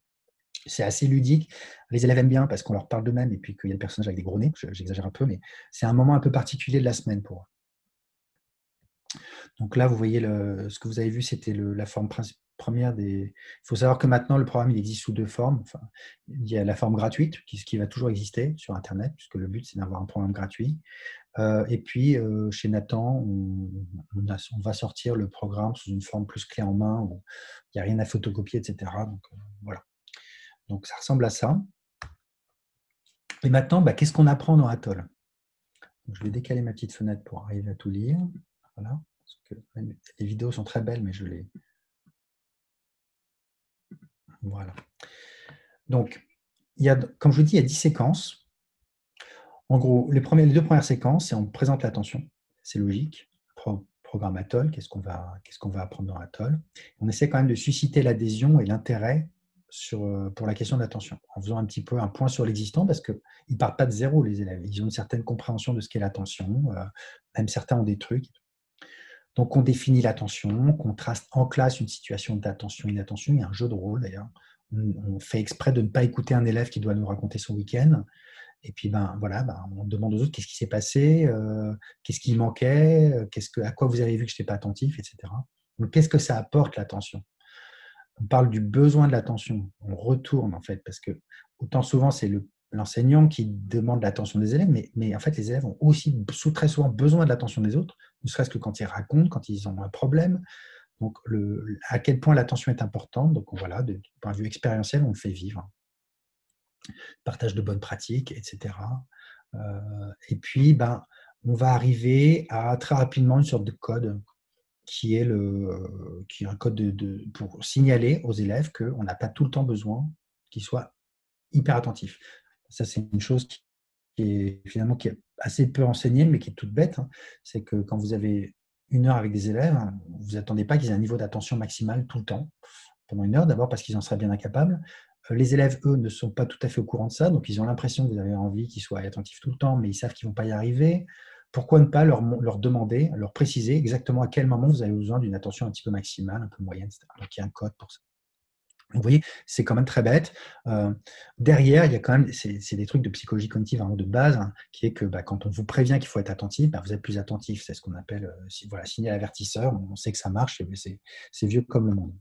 C'est assez ludique. Les élèves aiment bien parce qu'on leur parle d'eux-mêmes et puis qu'il y a des personnages avec des gros nez. J'exagère un peu, mais c'est un moment un peu particulier de la semaine pour eux. Donc là, vous voyez, ce que vous avez vu, c'était la forme première des… Il faut savoir que maintenant, le programme il existe sous deux formes. Enfin, il y a la forme gratuite, qui va toujours exister sur Internet, puisque le but, c'est d'avoir un programme gratuit. Et puis, chez Nathan, on va sortir le programme sous une forme plus clé en main, où il n'y a rien à photocopier, etc. Donc, voilà. Donc, ça ressemble à ça. Et maintenant, bah, qu'est-ce qu'on apprend dans Atoll? Donc, je vais décaler ma petite fenêtre pour arriver à tout lire. Voilà. Parce que les vidéos sont très belles, mais je les… Voilà. Donc, comme je vous dis, il y a 10 séquences. En gros, les deux premières séquences, c'est on présente l'attention. C'est logique. Programme Atoll, qu'est-ce qu'on va apprendre dans Atoll. On essaie quand même de susciter l'adhésion et l'intérêt pour la question de l'attention, en faisant un petit peu un point sur l'existant, parce qu'ils ne partent pas de zéro, les élèves. Ils ont une certaine compréhension de ce qu'est l'attention. Même certains ont des trucs. Donc, on définit l'attention, on contraste en classe une situation d'attention et d'inattention. Il y a un jeu de rôle, d'ailleurs. On fait exprès de ne pas écouter un élève qui doit nous raconter son week-end. Et puis, voilà, on demande aux autres qu'est-ce qui s'est passé, qu'est-ce qui manquait, à quoi vous avez vu que je n'étais pas attentif, etc. Donc, qu'est-ce que ça apporte, l'attention? On parle du besoin de l'attention. On retourne, en fait, parce que autant souvent, c'est l'enseignant qui demande l'attention des élèves, mais en fait, les élèves ont aussi très souvent besoin de l'attention des autres, ne serait-ce que quand ils racontent, quand ils ont un problème. Donc, à quel point l'attention est importante. Donc, voilà, du point de vue expérientiel, on le fait vivre. Partage de bonnes pratiques, etc. Et puis, on va arriver à très rapidement une sorte de code qui est un code pour signaler aux élèves qu'on n'a pas tout le temps besoin qu'ils soient hyper attentifs. Ça, c'est une chose qui est assez peu enseignée, mais qui est toute bête. C'est que quand vous avez une heure avec des élèves, vous n'attendez pas qu'ils aient un niveau d'attention maximal tout le temps, pendant une heure, d'abord parce qu'ils en seraient bien incapables. Les élèves, eux, ne sont pas tout à fait au courant de ça, donc ils ont l'impression que vous avez envie qu'ils soient attentifs tout le temps, mais ils savent qu'ils ne vont pas y arriver. Pourquoi ne pas leur demander, leur préciser exactement à quel moment vous avez besoin d'une attention un petit peu maximale, un peu moyenne, etc. Donc il y a un code pour ça. Vous voyez, c'est quand même très bête. Derrière, il y a quand même, c'est des trucs de psychologie cognitive vraiment de base, qui est que quand on vous prévient qu'il faut être attentif, vous êtes plus attentif. C'est ce qu'on appelle signal avertisseur. On sait que ça marche, c'est vieux comme le monde.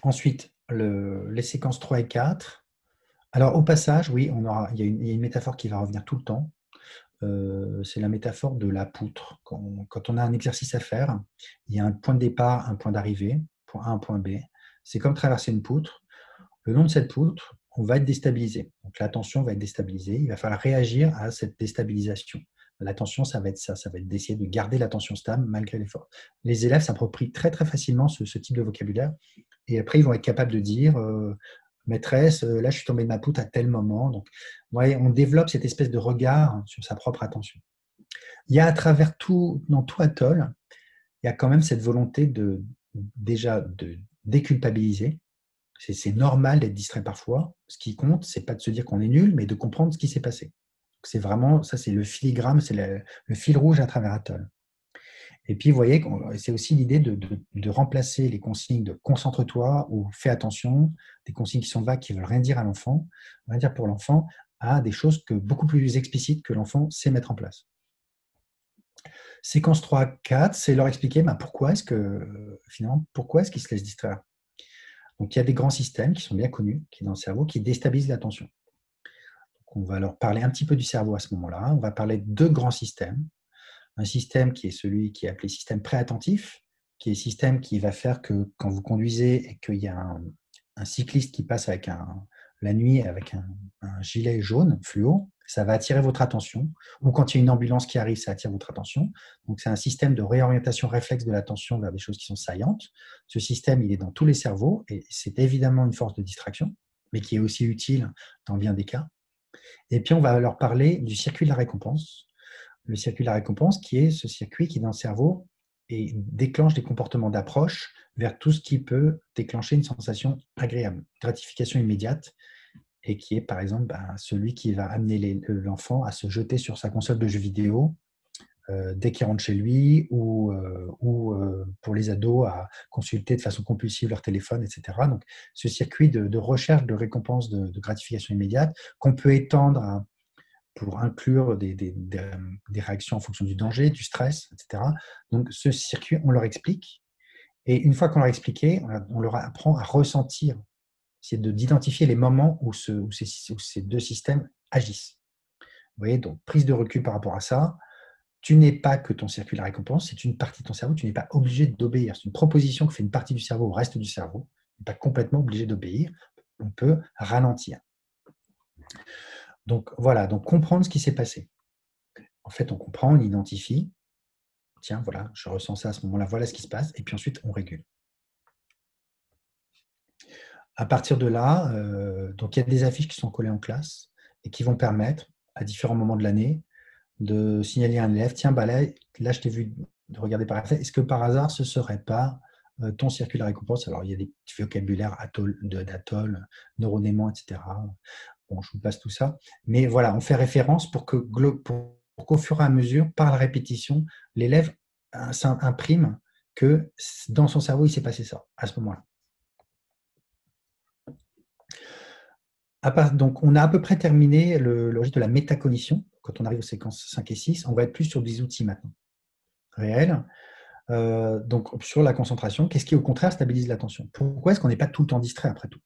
Ensuite, les séquences 3 et 4. Alors, au passage, oui, il y a une métaphore qui va revenir tout le temps. C'est la métaphore de la poutre. Quand on a un exercice à faire, il y a un point de départ, un point d'arrivée, point A, un point B. C'est comme traverser une poutre. Le long de cette poutre, on va être déstabilisé. Donc l'attention va être déstabilisée. Il va falloir réagir à cette déstabilisation. L'attention, ça va être ça. Ça va être d'essayer de garder l'attention stable malgré l'effort. Les élèves s'approprient très, très facilement ce type de vocabulaire. Et après, ils vont être capables de dire maîtresse, là, je suis tombé de ma poutre à tel moment. Donc, ouais, on développe cette espèce de regard sur sa propre attention. Il y a à travers dans tout Atoll, il y a quand même cette volonté déjà de déculpabiliser. C'est normal d'être distrait parfois. Ce qui compte, c'est pas de se dire qu'on est nul, mais de comprendre ce qui s'est passé. C'est vraiment, ça c'est le filigrane, c'est le fil rouge à travers Atoll. Et puis, vous voyez, c'est aussi l'idée de remplacer les consignes de concentre-toi ou fais attention, des consignes qui sont vagues, qui ne veulent rien dire à l'enfant, rien dire pour l'enfant, à des choses beaucoup plus explicites que l'enfant sait mettre en place. Séquence 3, 4, c'est leur expliquer pourquoi est-ce qu'il se laisse distraire. Donc, il y a des grands systèmes qui sont bien connus, qui dans le cerveau, qui déstabilisent l'attention. On va leur parler un petit peu du cerveau à ce moment-là. On va parler de deux grands systèmes. Un système qui est celui qui est appelé système préattentif, qui est le système qui va faire que quand vous conduisez et qu'il y a un cycliste qui passe la nuit avec un gilet jaune fluo, ça va attirer votre attention. Ou quand il y a une ambulance qui arrive, ça attire votre attention. Donc, c'est un système de réorientation réflexe de l'attention vers des choses qui sont saillantes. Ce système, il est dans tous les cerveaux et c'est évidemment une force de distraction, mais qui est aussi utile dans bien des cas. Et puis, on va leur parler du circuit de la récompense. Le circuit de la récompense, qui est ce circuit qui, dans le cerveau, déclenche des comportements d'approche vers tout ce qui peut déclencher une sensation agréable, gratification immédiate, et qui est, par exemple, celui qui va amener l'enfant à se jeter sur sa console de jeux vidéo dès qu'il rentre chez lui, ou pour les ados, à consulter de façon compulsive leur téléphone, etc. Donc, ce circuit de recherche de récompense de gratification immédiate, qu'on peut étendre pour inclure des réactions en fonction du danger, du stress, etc. Donc, ce circuit, on leur explique. Et une fois qu'on leur a expliqué, on leur apprend à ressentir, c'est d'identifier les moments où ces deux systèmes agissent. Vous voyez, donc prise de recul par rapport à ça. Tu n'es pas que ton circuit de la récompense, c'est une partie de ton cerveau, tu n'es pas obligé d'obéir. C'est une proposition que fait une partie du cerveau au reste du cerveau. Tu n'es pas complètement obligé d'obéir. On peut ralentir. Donc voilà, donc comprendre ce qui s'est passé. En fait, on comprend, on identifie. Tiens, voilà, je ressens ça à ce moment-là, voilà ce qui se passe. Et puis ensuite, on régule. À partir de là, donc il y a des affiches qui sont collées en classe et qui vont permettre, à différents moments de l'année, de signaler à un élève, tiens, là je t'ai vu de regarder par effet, est-ce que par hasard, ce ne serait pas ton circuit de récompense? Alors, il y a des petits vocabulaires d'atoll, neuronément, etc. Bon, je vous passe tout ça. Mais voilà, on fait référence pour qu'au fur et à mesure, par la répétition, l'élève imprime que dans son cerveau, il s'est passé ça, à ce moment-là. Donc, on a à peu près terminé le registre de la métacognition. Quand on arrive aux séquences 5 et 6, on va être plus sur des outils maintenant réels. Donc, sur la concentration, qu'est-ce qui, au contraire, stabilise l'attention? Pourquoi est-ce qu'on n'est pas tout le temps distrait, après tout?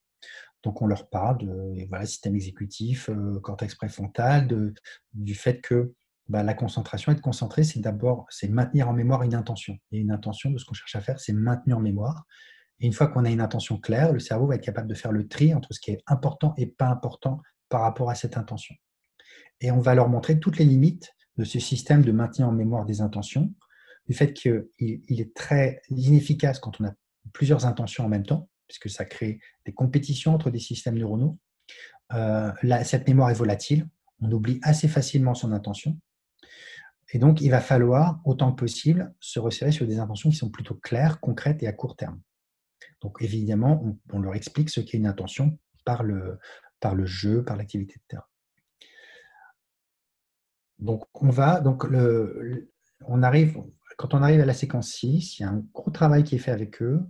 Donc, on leur parle de système exécutif, cortex préfrontal, du fait que la concentration, être concentré, c'est maintenir en mémoire une intention. Et une intention, de ce qu'on cherche à faire, c'est maintenir en mémoire. Et une fois qu'on a une intention claire, le cerveau va être capable de faire le tri entre ce qui est important et pas important par rapport à cette intention. Et on va leur montrer toutes les limites de ce système de maintien en mémoire des intentions, du fait qu'il est très inefficace quand on a plusieurs intentions en même temps, puisque ça crée des compétitions entre des systèmes neuronaux. Cette mémoire est volatile, on oublie assez facilement son intention. Et donc, il va falloir, autant que possible, se resserrer sur des intentions qui sont plutôt claires, concrètes et à court terme. Donc, évidemment, on leur explique ce qu'est une intention par le jeu, par l'activité, etc. Donc, quand on arrive à la séquence 6, il y a un gros travail qui est fait avec eux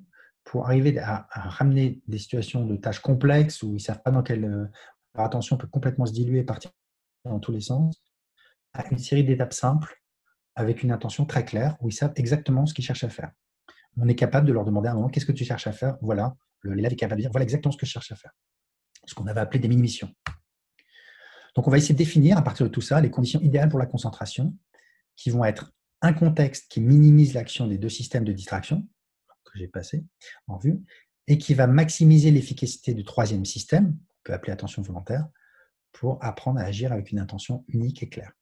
pour arriver à ramener des situations de tâches complexes où ils ne savent pas dans quelle… Leur attention peut complètement se diluer et partir dans tous les sens, à une série d'étapes simples avec une intention très claire où ils savent exactement ce qu'ils cherchent à faire. On est capable de leur demander à un moment, qu'est-ce que tu cherches à faire? Voilà, l'élève est capable de dire, voilà exactement ce que je cherche à faire. Ce qu'on avait appelé des mini-missions. Donc, on va essayer de définir, à partir de tout ça, les conditions idéales pour la concentration, qui vont être un contexte qui minimise l'action des deux systèmes de distraction, que j'ai passé en vue, et qui va maximiser l'efficacité du troisième système, qu'on peut appeler attention volontaire, pour apprendre à agir avec une intention unique et claire.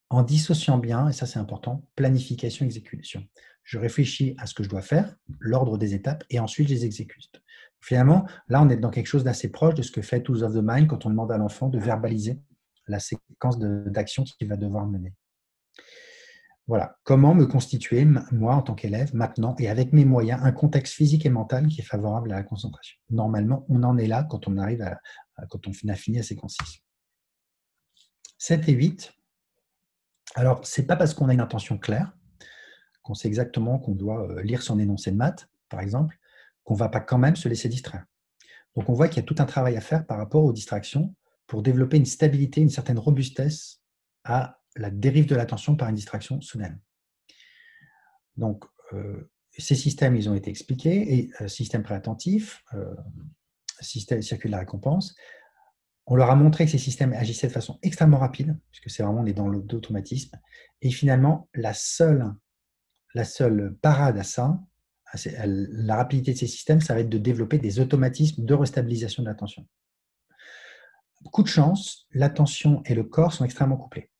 En dissociant bien, et ça c'est important, planification, exécution. Je réfléchis à ce que je dois faire, l'ordre des étapes, et ensuite je les exécute. Finalement, là on est dans quelque chose d'assez proche de ce que fait Tools of the Mind quand on demande à l'enfant de verbaliser la séquence d'action qu'il va devoir mener. Voilà, comment me constituer, moi en tant qu'élève, maintenant, et avec mes moyens, un contexte physique et mental qui est favorable à la concentration. Normalement, on en est là quand on arrive quand on a fini la séquence 6. 7 et 8. Alors, ce n'est pas parce qu'on a une intention claire, qu'on sait exactement qu'on doit lire son énoncé de maths, par exemple, qu'on ne va pas quand même se laisser distraire. Donc, on voit qu'il y a tout un travail à faire par rapport aux distractions pour développer une stabilité, une certaine robustesse à la dérive de l'attention par une distraction soudaine. Donc, ces systèmes, ils ont été expliqués, et système préattentif, système circuit de la récompense, on leur a montré que ces systèmes agissaient de façon extrêmement rapide, puisque c'est vraiment, on est dans l'automatisme, et finalement, la seule parade à ça, la rapidité de ces systèmes, ça va être de développer des automatismes de restabilisation de l'attention. Coup de chance, l'attention et le corps sont extrêmement couplés.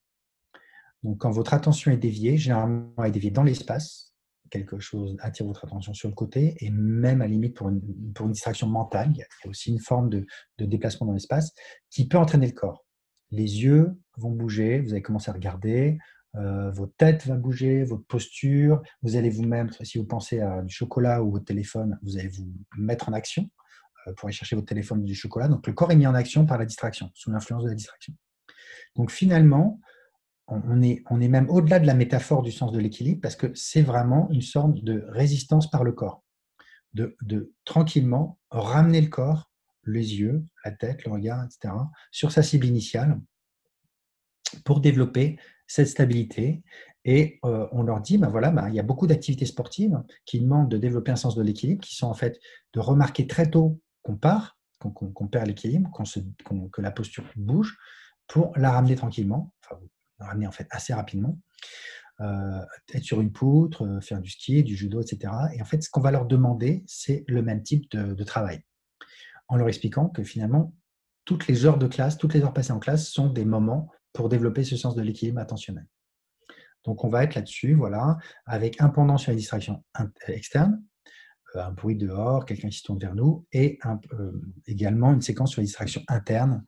Donc, quand votre attention est déviée, généralement, elle est déviée dans l'espace, quelque chose attire votre attention sur le côté, et même à la limite pour une distraction mentale, il y a aussi une forme de déplacement dans l'espace qui peut entraîner le corps. Les yeux vont bouger, vous allez commencer à regarder, votre tête va bouger, votre posture, vous allez vous-même, si vous pensez à du chocolat ou au téléphone, vous allez vous mettre en action pour aller chercher votre téléphone ou du chocolat. Donc, le corps est mis en action par la distraction, sous l'influence de la distraction. Donc, finalement, on est même au-delà de la métaphore du sens de l'équilibre, parce que c'est vraiment une sorte de résistance par le corps, de tranquillement ramener le corps, les yeux, la tête, le regard, etc., sur sa cible initiale pour développer cette stabilité. Et on leur dit, il y a beaucoup d'activités sportives qui demandent de développer un sens de l'équilibre, qui sont en fait de remarquer très tôt qu'on part, qu'on perd l'équilibre, que la posture bouge, pour la ramener tranquillement, ramener en fait assez rapidement, être sur une poutre, faire du ski, du judo, etc. Et en fait, ce qu'on va leur demander, c'est le même type de travail, en leur expliquant que finalement, toutes les heures de classe, toutes les heures passées en classe sont des moments pour développer ce sens de l'équilibre attentionnel. Donc, on va être là-dessus, voilà, avec un pendant sur les distractions externes, un bruit dehors, quelqu'un qui se tourne vers nous, et également une séquence sur les distractions internes,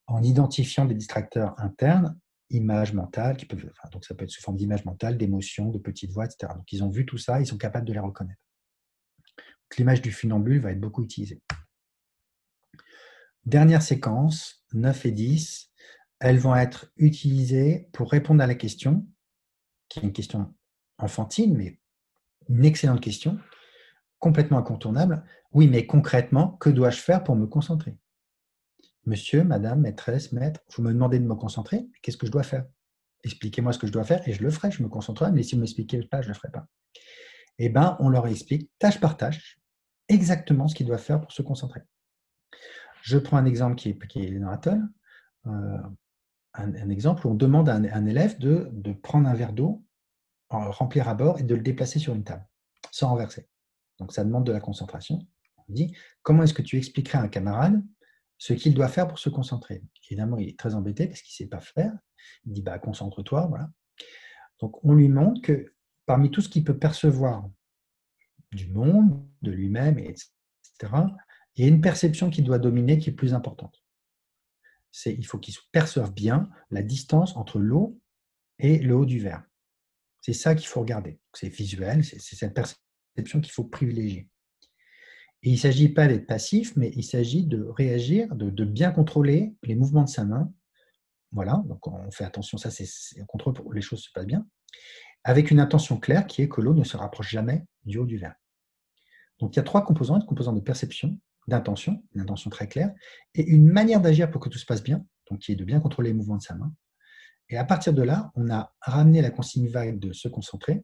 en identifiant des distracteurs internes, images mentales, donc ça peut être sous forme d'images mentales, d'émotions, de petites voix, etc. Donc, ils ont vu tout ça, ils sont capables de les reconnaître. Donc, l'image du funambule va être beaucoup utilisée. Dernière séquence, 9 et 10, elles vont être utilisées pour répondre à la question, qui est une question enfantine, mais une excellente question, complètement incontournable. Oui, mais concrètement, que dois-je faire pour me concentrer ? Monsieur, madame, maîtresse, maître, vous me demandez de me concentrer, qu'est-ce que je dois faire ? Expliquez-moi ce que je dois faire et je le ferai, je me concentrerai, mais si vous ne m'expliquez pas, je ne le ferai pas. Eh bien, on leur explique, tâche par tâche, exactement ce qu'ils doivent faire pour se concentrer. Je prends un exemple qui est dans Atol, un exemple où on demande à un élève de prendre un verre d'eau, remplir à bord et de le déplacer sur une table, sans renverser. Donc, ça demande de la concentration. On dit, comment est-ce que tu expliquerais à un camarade ce qu'il doit faire pour se concentrer ? Évidemment, il est très embêté parce qu'il ne sait pas faire. Il dit, concentre-toi, voilà. Donc, on lui montre que parmi tout ce qu'il peut percevoir du monde, de lui-même, etc., il y a une perception qu'il doit dominer qui est plus importante. Il faut qu'il perçoive bien la distance entre l'eau et le haut du verre. C'est ça qu'il faut regarder. C'est visuel, c'est cette perception qu'il faut privilégier. Et il ne s'agit pas d'être passif, mais il s'agit de réagir, de bien contrôler les mouvements de sa main. Voilà, donc on fait attention, ça c'est un contrôle pour que les choses se passent bien, avec une intention claire qui est que l'eau ne se rapproche jamais du haut du verre. Donc il y a 3 composants, une composante de perception, d'intention, une intention très claire, et une manière d'agir pour que tout se passe bien, donc qui est de bien contrôler les mouvements de sa main. Et à partir de là, on a ramené la consigne vague de se concentrer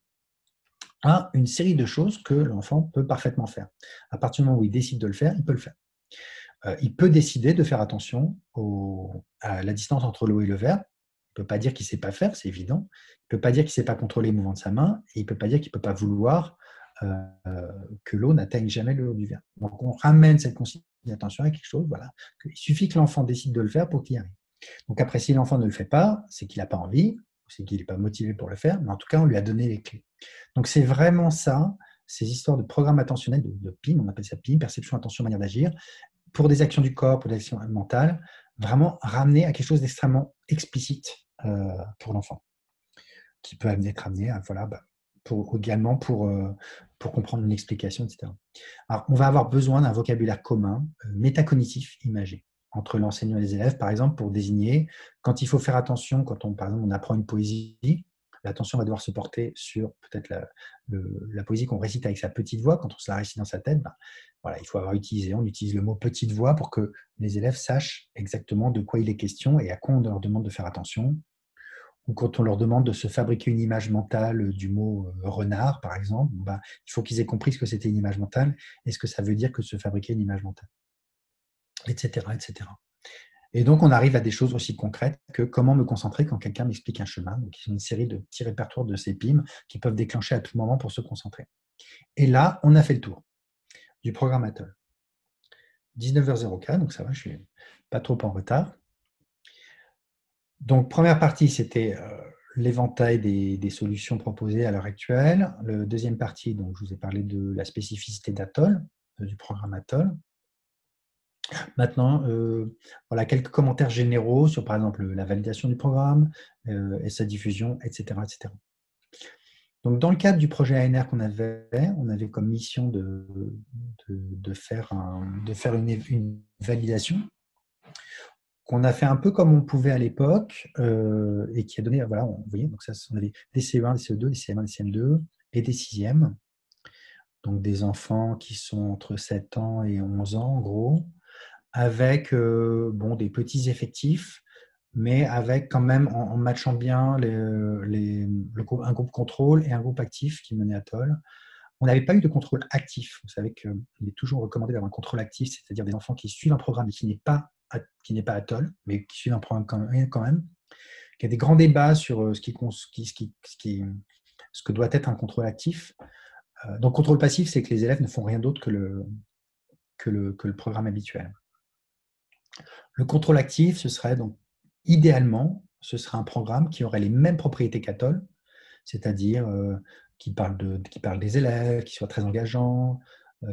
à une série de choses que l'enfant peut parfaitement faire. À partir du moment où il décide de le faire, il peut le faire. Il peut décider de faire attention à la distance entre l'eau et le verre. Il ne peut pas dire qu'il ne sait pas faire, c'est évident. Il ne peut pas dire qu'il ne sait pas contrôler les mouvements de sa main, et il ne peut pas dire qu'il ne peut pas vouloir que l'eau n'atteigne jamais le haut du verre. Donc, on ramène cette consigne d'attention à quelque chose, voilà. Il suffit que l'enfant décide de le faire pour qu'il y arrive. Donc après, si l'enfant ne le fait pas, c'est qu'il n'a pas envie, c'est qu'il n'est pas motivé pour le faire, mais en tout cas, on lui a donné les clés. Donc c'est vraiment ça, ces histoires de programme attentionnel, de PIM, on appelle ça PIM, perception, attention, manière d'agir, pour des actions du corps, pour des actions mentales, vraiment ramener à quelque chose d'extrêmement explicite pour l'enfant, qui peut être amené à, également pour comprendre une explication, etc. Alors, on va avoir besoin d'un vocabulaire commun, métacognitif, imagé, entre l'enseignant et les élèves, par exemple, pour désigner, quand il faut faire attention, quand par exemple, on apprend une poésie, l'attention va devoir se porter sur peut-être la poésie qu'on récite avec sa petite voix. Quand on se la récite dans sa tête, voilà, il faut avoir utilisé, on utilise le mot petite voix pour que les élèves sachent exactement de quoi il est question et à quoi on leur demande de faire attention. Ou quand on leur demande de se fabriquer une image mentale du mot renard, par exemple, il faut qu'ils aient compris ce que c'était une image mentale et ce que ça veut dire que de se fabriquer une image mentale, etc., etc. Et donc, on arrive à des choses aussi concrètes que comment me concentrer quand quelqu'un m'explique un chemin. Donc, ils ont une série de petits répertoires de CPIM qui peuvent déclencher à tout moment pour se concentrer. Et là, on a fait le tour du programme Atoll. 19h04, donc ça va, je ne suis pas trop en retard. Donc, première partie, c'était l'éventail des solutions proposées à l'heure actuelle. La deuxième partie, donc, je vous ai parlé de la spécificité d'Atoll, du programme Atoll. Maintenant, voilà quelques commentaires généraux sur, par exemple, la validation du programme et sa diffusion, etc., etc. Donc, dans le cadre du projet ANR qu'on avait, on avait comme mission de faire une validation qu'on a fait un peu comme on pouvait à l'époque et qui a donné, voilà, vous voyez, donc ça, on avait des CE1, des CE2, des CM1, des CM2 et des 6e. Donc, des enfants qui sont entre 7 ans et 11 ans, en gros, avec des petits effectifs, mais avec quand même, en matchant bien un groupe contrôle et un groupe actif qui menait Atoll. On n'avait pas eu de contrôle actif. Vous savez qu'il est toujours recommandé d'avoir un contrôle actif, c'est-à-dire des enfants qui suivent un programme qui n'est pas Atoll, mais qui suivent un programme quand même. Il y a des grands débats sur ce que doit être un contrôle actif. Donc, contrôle passif, c'est que les élèves ne font rien d'autre que le programme habituel. Le contrôle actif, ce serait donc idéalement, ce serait un programme qui aurait les mêmes propriétés qu'Atoll, c'est-à-dire qui parle des élèves, qui soit très engageant,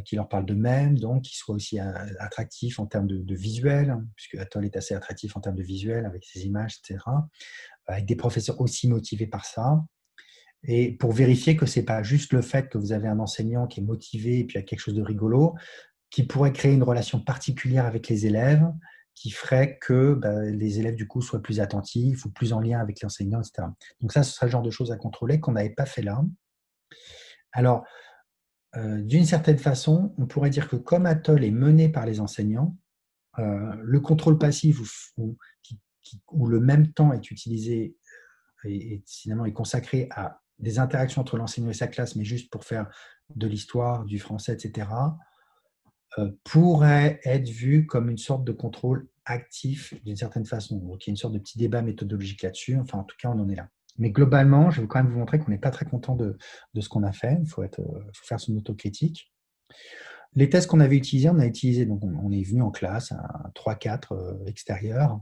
qui leur parle d'eux-mêmes, donc qui soit aussi attractif en termes de visuel, puisque Atoll est assez attractif en termes de visuel, avec ses images, etc., avec des professeurs aussi motivés par ça. Et pour vérifier que ce n'est pas juste le fait que vous avez un enseignant qui est motivé et puis il y a quelque chose de rigolo, qui pourrait créer une relation particulière avec les élèves, qui ferait que les élèves, du coup, soient plus attentifs ou plus en lien avec l'enseignant, etc. Donc ça, ce serait le genre de choses à contrôler qu'on n'avait pas fait là. Alors, d'une certaine façon, on pourrait dire que comme Atoll est mené par les enseignants, le contrôle passif où le même temps est utilisé et finalement est consacré à des interactions entre l'enseignant et sa classe, mais juste pour faire de l'histoire, du français, etc., pourrait être vu comme une sorte de contrôle actif d'une certaine façon. Donc, il y a une sorte de petit débat méthodologique là-dessus. Enfin, en tout cas, on en est là. Mais globalement, je vais quand même vous montrer qu'on n'est pas très content de ce qu'on a fait. Il faut faire son autocritique. Les tests qu'on avait utilisés, donc on est venu en classe à 3-4 extérieurs,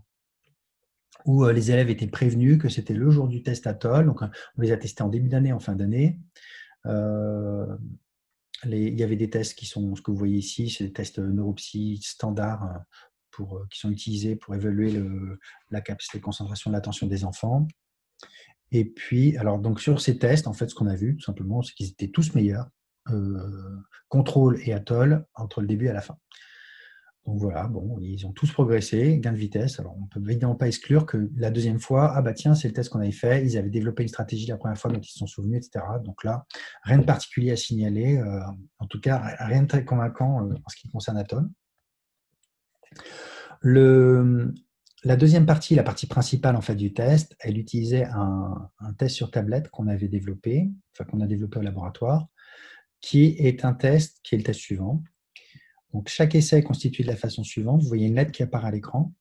où les élèves étaient prévenus que c'était le jour du test Atoll. Donc, on les a testés en début d'année, en fin d'année. Il y avait des tests qui sont, ce que vous voyez ici, c'est des tests neuropsy standards qui sont utilisés pour évaluer la capacité de concentration de l'attention des enfants. Et puis, alors, donc sur ces tests, en fait, ce qu'on a vu, tout simplement, c'est qu'ils étaient tous meilleurs, contrôle et Atoll, entre le début et la fin. Donc voilà, ils ont tous progressé, gain de vitesse. Alors, on ne peut évidemment pas exclure que la deuxième fois, tiens, c'est le test qu'on avait fait, ils avaient développé une stratégie la première fois dont ils se sont souvenus, etc. Donc là, rien de particulier à signaler, en tout cas, rien de très convaincant en ce qui concerne Atoll. La deuxième partie, la partie principale en fait, du test, elle utilisait un test sur tablette qu'on avait développé, qu'on a développé au laboratoire, qui est un test qui est le test suivant. Donc, chaque essai est constitué de la façon suivante. Vous voyez une lettre qui apparaît à l'écran.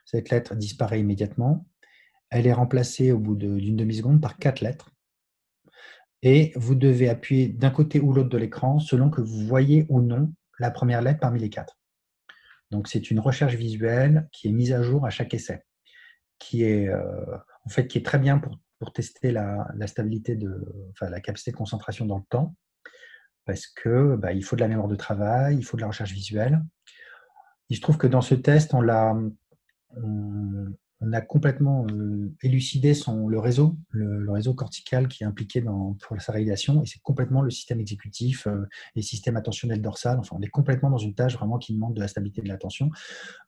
Cette lettre disparaît immédiatement. Elle est remplacée au bout d'une demi-seconde par 4 lettres. Et vous devez appuyer d'un côté ou l'autre de l'écran selon que vous voyez ou non la première lettre parmi les 4. Donc, c'est une recherche visuelle qui est mise à jour à chaque essai, qui est très bien pour tester la stabilité la capacité de concentration dans le temps, parce que il faut de la mémoire de travail, il faut de la recherche visuelle. Il se trouve que dans ce test, on a complètement élucidé le réseau cortical qui est impliqué pour sa réalisation, et c'est complètement le système exécutif et le système attentionnel dorsal. Enfin, on est complètement dans une tâche vraiment qui demande de la stabilité de l'attention.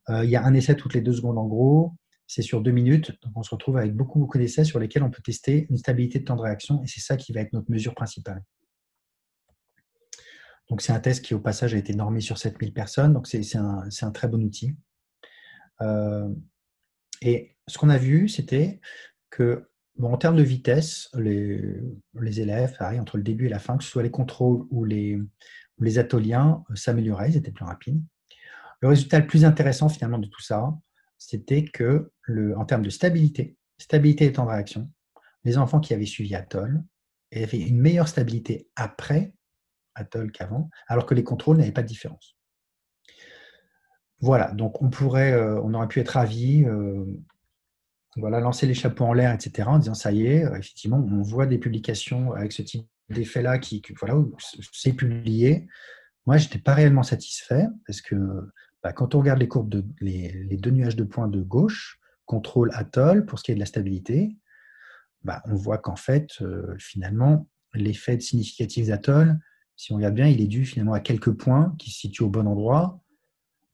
Il y a un essai toutes les 2 secondes en gros. c'est sur 2 minutes. Donc, on se retrouve avec beaucoup d'essais sur lesquels on peut tester une stabilité de temps de réaction. Et c'est ça qui va être notre mesure principale. Donc, c'est un test qui, au passage, a été normé sur 7000 personnes. Donc, c'est un très bon outil. Et ce qu'on a vu, c'était que, bon, en termes de vitesse, les élèves, pareil, entre le début et la fin, que ce soit les contrôles ou les atoliens, s'amélioraient, ils étaient plus rapides. Le résultat le plus intéressant, finalement, de tout ça, c'était que, en termes de stabilité et temps de réaction, les enfants qui avaient suivi Atoll avaient une meilleure stabilité après Atoll qu'avant, alors que les contrôles n'avaient pas de différence. Voilà, donc on aurait pu être ravis, voilà, lancer les chapeaux en l'air, etc., en disant ça y est, effectivement, on voit des publications avec ce type d'effet-là voilà, où c'est publié. Moi, je n'étais pas réellement satisfait parce que quand on regarde les courbes, les 2 nuages de points de gauche, contrôle Atoll, pour ce qui est de la stabilité, on voit qu'en fait, finalement, l'effet significatif d'Atoll, si on regarde bien, il est dû finalement à quelques points qui se situent au bon endroit,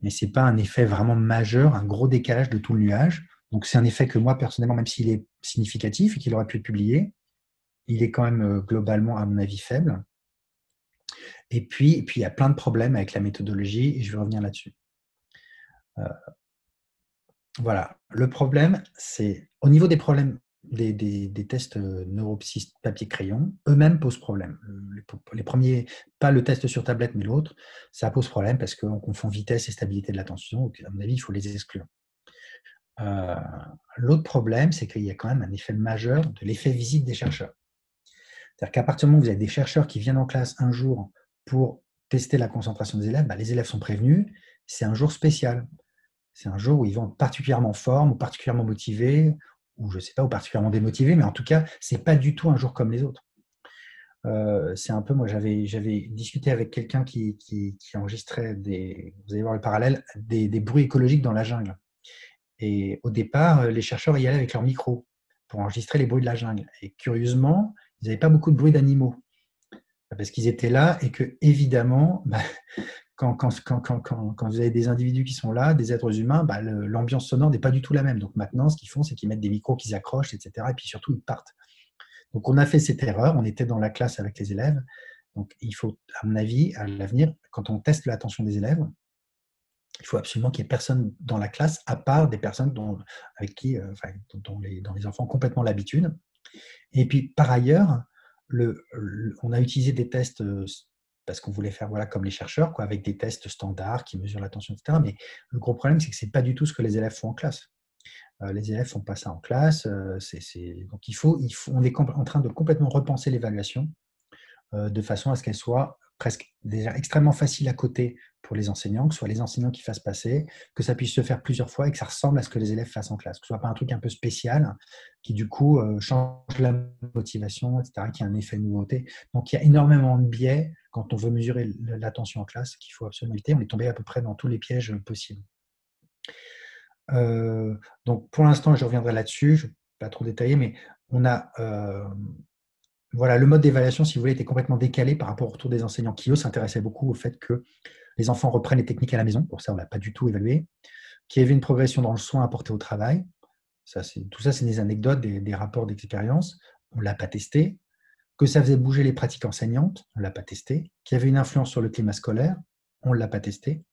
mais ce n'est pas un effet vraiment majeur, un gros décalage de tout le nuage. Donc, c'est un effet que moi, personnellement, même s'il est significatif et qu'il aurait pu être publié, il est quand même globalement, à mon avis, faible. Et puis, il y a plein de problèmes avec la méthodologie, et je vais revenir là-dessus. Voilà. Le problème, c'est au niveau des problèmes des tests neuropsys papier-crayon, eux-mêmes posent problème. Les premiers, pas le test sur tablette, mais l'autre, ça pose problème parce qu'on confond vitesse et stabilité de l'attention. Donc, à mon avis, il faut les exclure. L'autre problème, c'est qu'il y a quand même un effet majeur de l'effet visite des chercheurs. C'est-à-dire qu'à partir du moment où vous avez des chercheurs qui viennent en classe un jour pour tester la concentration des élèves, les élèves sont prévenus, c'est un jour spécial. C'est un jour où ils vont être particulièrement en forme, ou particulièrement motivés, ou je ne sais pas, ou particulièrement démotivés, mais en tout cas, ce n'est pas du tout un jour comme les autres. C'est un peu, moi, j'avais discuté avec quelqu'un qui enregistrait vous allez voir le parallèle, des bruits écologiques dans la jungle. Et au départ, les chercheurs y allaient avec leur micro pour enregistrer les bruits de la jungle. Et curieusement, ils n'avaient pas beaucoup de bruits d'animaux, parce qu'ils étaient là et que, évidemment, quand vous avez des individus qui sont là, des êtres humains, l'ambiance sonore n'est pas du tout la même. Donc maintenant, ce qu'ils font, c'est qu'ils mettent des micros qu'ils accrochent, etc. Et puis surtout, ils partent. Donc on a fait cette erreur, on était dans la classe avec les élèves. Donc il faut, à mon avis, à l'avenir, quand on teste l'attention des élèves, il faut absolument qu'il n'y ait personne dans la classe, à part des personnes dont les enfants ont complètement l'habitude. Et puis par ailleurs, on a utilisé des tests parce qu'on voulait faire comme les chercheurs, avec des tests standards qui mesurent l'attention, etc. Mais le gros problème, c'est que ce n'est pas du tout ce que les élèves font en classe. Les élèves ne font pas ça en classe. Donc on est en train de complètement repenser l'évaluation de façon à ce qu'elle soit presque déjà extrêmement facile à coder pour les enseignants, que ce soit les enseignants qui fassent passer, que ça puisse se faire plusieurs fois et que ça ressemble à ce que les élèves fassent en classe, que ce ne soit pas un truc un peu spécial qui du coup change la motivation, etc., qui a un effet de nouveauté. Donc il y a énormément de biais quand on veut mesurer l'attention en classe qu'il faut absolument éviter. On est tombé à peu près dans tous les pièges possibles. Donc pour l'instant, je reviendrai là-dessus, je ne vais pas trop détailler, mais on a le mode d'évaluation, si vous voulez, était complètement décalé par rapport au retour des enseignants qui, eux, s'intéressaient beaucoup au fait que les enfants reprennent les techniques à la maison. Pour ça, on ne l'a pas du tout évalué. Qu'il y avait une progression dans le soin apporté au travail. Tout ça, c'est des anecdotes, des rapports d'expérience. On ne l'a pas testé. Que ça faisait bouger les pratiques enseignantes. On ne l'a pas testé. Qu'il y avait une influence sur le climat scolaire. On ne l'a pas testé.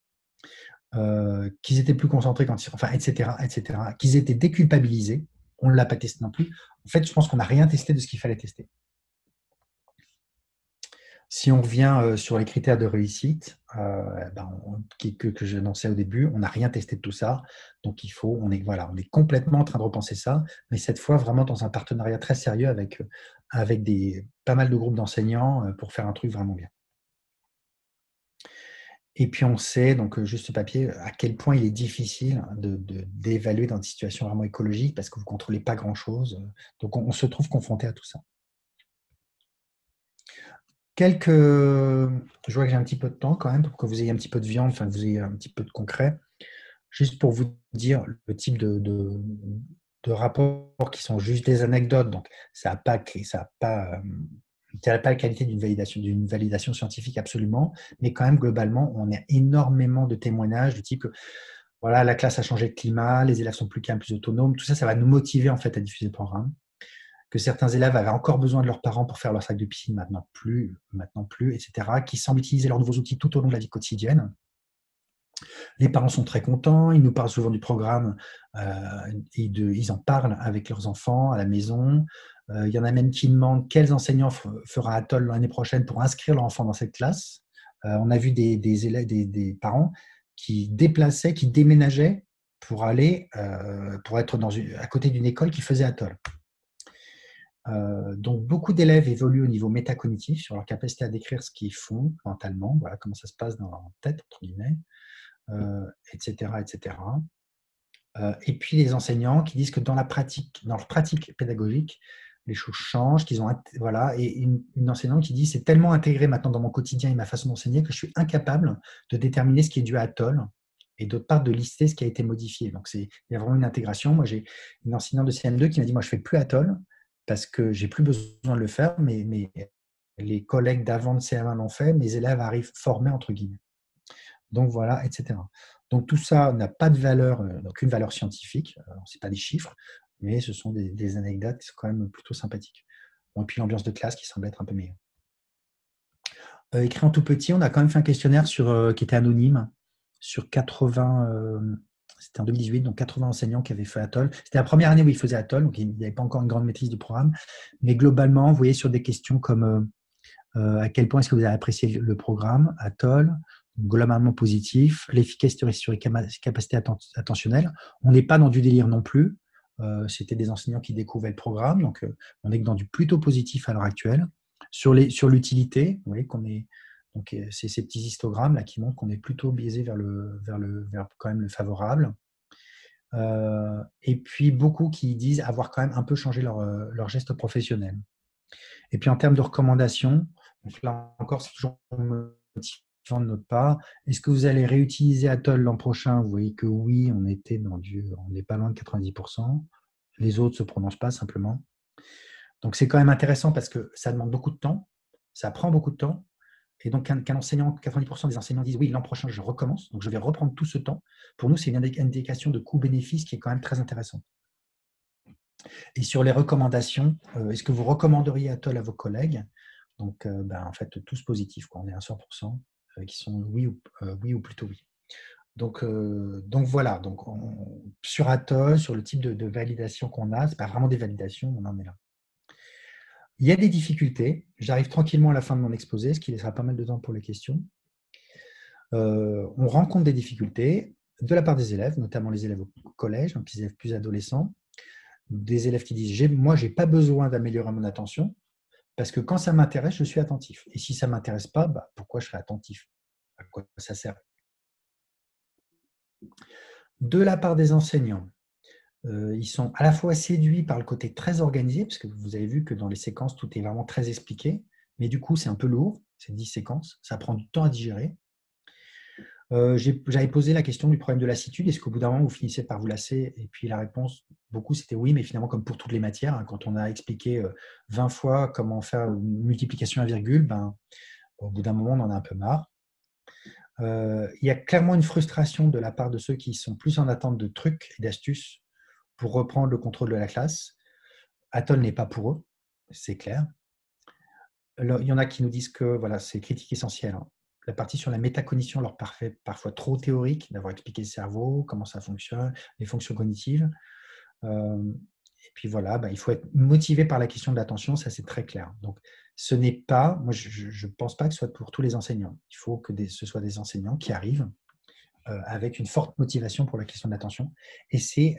Qu'ils étaient plus concentrés etc., etc. Qu'ils étaient déculpabilisés. On ne l'a pas testé non plus. En fait, je pense qu'on n'a rien testé de ce qu'il fallait tester. Si on revient sur les critères de réussite que j'annonçais au début, on n'a rien testé de tout ça. Donc, on est complètement en train de repenser ça, mais cette fois vraiment dans un partenariat très sérieux avec pas mal de groupes d'enseignants pour faire un truc vraiment bien. Et puis, on sait, donc juste ce papier, à quel point il est difficile d'évaluer dans des situations vraiment écologiques parce que vous ne contrôlez pas grand-chose. Donc, on se trouve confronté à tout ça. Je vois que j'ai un petit peu de temps quand même pour que vous ayez un petit peu de viande, que vous ayez un petit peu de concret. Juste pour vous dire le type de rapports qui sont juste des anecdotes. Donc, ça n'a pas la qualité d'une validation scientifique absolument, mais quand même, globalement, on a énormément de témoignages du type que voilà, la classe a changé de climat, les élèves sont plus calmes, plus autonomes. Tout ça, ça va nous motiver en fait à diffuser le programme. Que certains élèves avaient encore besoin de leurs parents pour faire leur sac de piscine, maintenant plus, etc. Qui semblent utiliser leurs nouveaux outils tout au long de la vie quotidienne. Les parents sont très contents, ils nous parlent souvent du programme, ils en parlent avec leurs enfants à la maison. Il y en a même qui demandent quels enseignants fera Atoll l'année prochaine pour inscrire leur enfant dans cette classe. On a vu des élèves, des parents qui déplaçaient, qui déménageaient pour aller, pour être à côté d'une école qui faisait Atoll. Donc, beaucoup d'élèves évoluent au niveau métacognitif sur leur capacité à décrire ce qu'ils font mentalement, voilà comment ça se passe dans leur tête, entre guillemets, etc., etc. Et puis les enseignants qui disent que dans leur pratique pédagogique, les choses changent, qu'ils ont voilà, et une enseignante qui dit c'est tellement intégré maintenant dans mon quotidien et ma façon d'enseigner que je suis incapable de déterminer ce qui est dû à Atoll et d'autre part de lister ce qui a été modifié. Donc il y a vraiment une intégration. Moi j'ai une enseignante de CM2 qui m'a dit moi je fais plus Atoll parce que j'ai plus besoin de le faire, mais les collègues d'avant de CM1 l'ont fait, mes élèves arrivent formés entre guillemets. Donc voilà, etc. Donc tout ça n'a pas de valeur, aucune valeur scientifique, ce n'est pas des chiffres, mais ce sont des anecdotes qui sont quand même plutôt sympathiques. Bon, et puis l'ambiance de classe qui semble être un peu meilleure. Écrit en tout petit, on a quand même fait un questionnaire qui était anonyme sur 80, c'était en 2018, donc 80 enseignants qui avaient fait Atoll. C'était la première année où ils faisaient Atoll, donc il n'y avait pas encore une grande maîtrise du programme, mais globalement, vous voyez sur des questions comme à quel point est-ce que vous avez apprécié le programme Atoll, globalement positif, l'efficacité sur les capacités attentionnelles. On n'est pas dans du délire non plus. C'était des enseignants qui découvraient le programme, donc on est dans du plutôt positif à l'heure actuelle. Sur l'utilité, vous voyez qu'on est donc c'est ces petits histogrammes là qui montrent qu'on est plutôt biaisé vers quand même le favorable. Et puis beaucoup qui disent avoir quand même un peu changé leur geste professionnel. Et puis en termes de recommandations, donc là encore, c'est toujours motivant de notre part. Est-ce que vous allez réutiliser Atoll l'an prochain? Vous voyez que oui, on n'est pas loin de 90%. Les autres ne se prononcent pas simplement. Donc c'est quand même intéressant parce que ça demande beaucoup de temps, ça prend beaucoup de temps. Et donc qu'un enseignant, 90% des enseignants disent oui, l'an prochain, je recommence, donc je vais reprendre tout ce temps. Pour nous, c'est une indication de coût-bénéfice qui est quand même très intéressante. Et sur les recommandations, est-ce que vous recommanderiez Atoll à vos collègues? Donc, en fait, tous positifs, quoi. On est à 100% qui sont oui ou plutôt oui. Donc voilà. Donc, sur Atoll, sur le type de validation qu'on a, ce n'est pas vraiment des validations, on en est là. Il y a des difficultés. J'arrive tranquillement à la fin de mon exposé, ce qui laissera pas mal de temps pour les questions. On rencontre des difficultés de la part des élèves, notamment les élèves au collège, donc les élèves plus adolescents. Des élèves qui disent moi, je n'ai pas besoin d'améliorer mon attention parce que quand ça m'intéresse, je suis attentif. Et si ça ne m'intéresse pas, pourquoi je serais attentif? À quoi ça sert? De la part des enseignants, ils sont à la fois séduits par le côté très organisé, parce que vous avez vu que dans les séquences, tout est vraiment très expliqué, mais du coup, c'est un peu lourd, c'est 10 séquences, ça prend du temps à digérer. J'avais posé la question du problème de lassitude. Est-ce qu'au bout d'un moment, vous finissez par vous lasser? Et puis la réponse, beaucoup, c'était oui, mais finalement, comme pour toutes les matières, hein, quand on a expliqué 20 fois comment faire une multiplication à virgule, au bout d'un moment, on en a un peu marre. Il y a clairement une frustration de la part de ceux qui sont plus en attente de trucs et d'astuces pour reprendre le contrôle de la classe. Atoll n'est pas pour eux, c'est clair. Alors, il y en a qui nous disent que voilà, c'est critique essentielle, hein. La partie sur la métacognition leur paraît parfois trop théorique, d'avoir expliqué le cerveau, comment ça fonctionne, les fonctions cognitives. Et puis voilà, il faut être motivé par la question de l'attention, ça c'est très clair. Donc, ce n'est pas, moi je ne pense pas que ce soit pour tous les enseignants. Il faut que ce soit des enseignants qui arrivent avec une forte motivation pour la question de l'attention. Et c'est,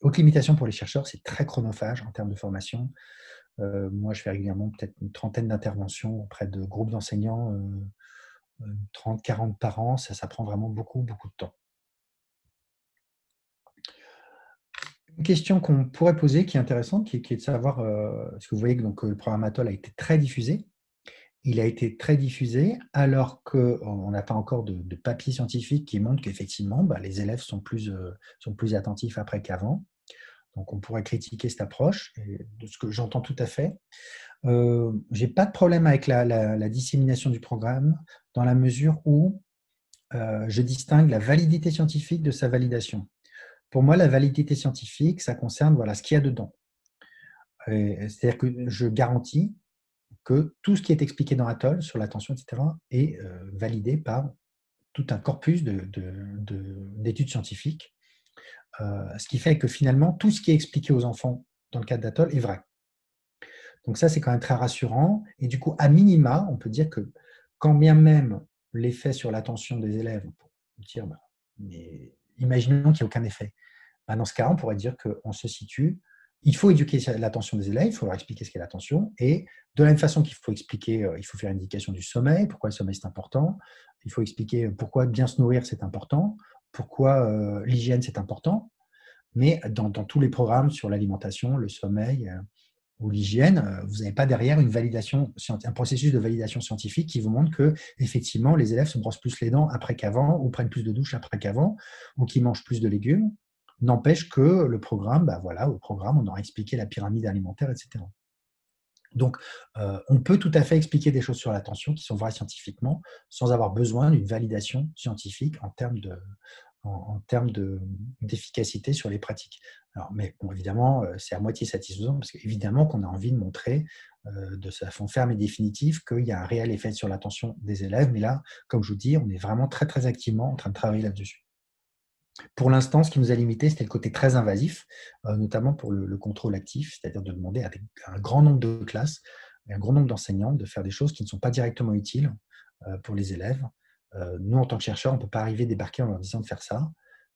haute limitation pour les chercheurs, c'est très chronophage en termes de formation. Moi, je fais régulièrement peut-être une trentaine d'interventions auprès de groupes d'enseignants, 30, 40 par an, ça prend vraiment beaucoup, beaucoup de temps. Une question qu'on pourrait poser qui est intéressante, qui est de savoir, parce que vous voyez que donc, le programme Atoll a été très diffusé. Il a été très diffusé alors qu'on n'a pas encore de papier scientifique qui montre qu'effectivement, les élèves sont plus attentifs après qu'avant. Donc, on pourrait critiquer cette approche, et de ce que j'entends tout à fait. Je n'ai pas de problème avec la dissémination du programme dans la mesure où je distingue la validité scientifique de sa validation. Pour moi, la validité scientifique, ça concerne voilà, ce qu'il y a dedans. C'est-à-dire que je garantis que tout ce qui est expliqué dans Atoll sur l'attention, etc., est validé par tout un corpus d'études scientifiques, ce qui fait que finalement, tout ce qui est expliqué aux enfants dans le cadre d'Atoll est vrai. Donc ça, c'est quand même très rassurant. Et du coup, à minima, on peut dire que quand bien même l'effet sur l'attention des élèves, on peut dire, bah, mais imaginons qu'il n'y a aucun effet. Bah, dans ce cas, on pourrait dire qu'on se situe, il faut éduquer l'attention des élèves, il faut leur expliquer ce qu'est l'attention, et de la même façon qu'il faut expliquer, il faut faire une indication du sommeil, pourquoi le sommeil c'est important, il faut expliquer pourquoi bien se nourrir c'est important, pourquoi l'hygiène c'est important, mais dans tous les programmes sur l'alimentation, le sommeil ou l'hygiène, vous n'avez pas derrière une validation, un processus de validation scientifique qui vous montre que effectivement les élèves se brossent plus les dents après qu'avant, ou prennent plus de douches après qu'avant, ou qu'ils mangent plus de légumes. N'empêche que le programme, bah voilà, au programme, on aura expliqué la pyramide alimentaire, etc. Donc, on peut tout à fait expliquer des choses sur l'attention qui sont vraies scientifiquement, sans avoir besoin d'une validation scientifique en termes d'efficacité sur les pratiques. Alors, mais bon, évidemment, c'est à moitié satisfaisant parce qu'évidemment qu'on a envie de montrer de façon ferme et définitive qu'il y a un réel effet sur l'attention des élèves. Mais là, comme je vous dis, on est vraiment très, très activement en train de travailler là-dessus. Pour l'instant, ce qui nous a limité, c'était le côté très invasif, notamment pour le contrôle actif, c'est-à-dire de demander à un grand nombre de classes et un grand nombre d'enseignants de faire des choses qui ne sont pas directement utiles pour les élèves. Nous, en tant que chercheurs, on ne peut pas arriver débarquer en leur disant de faire ça,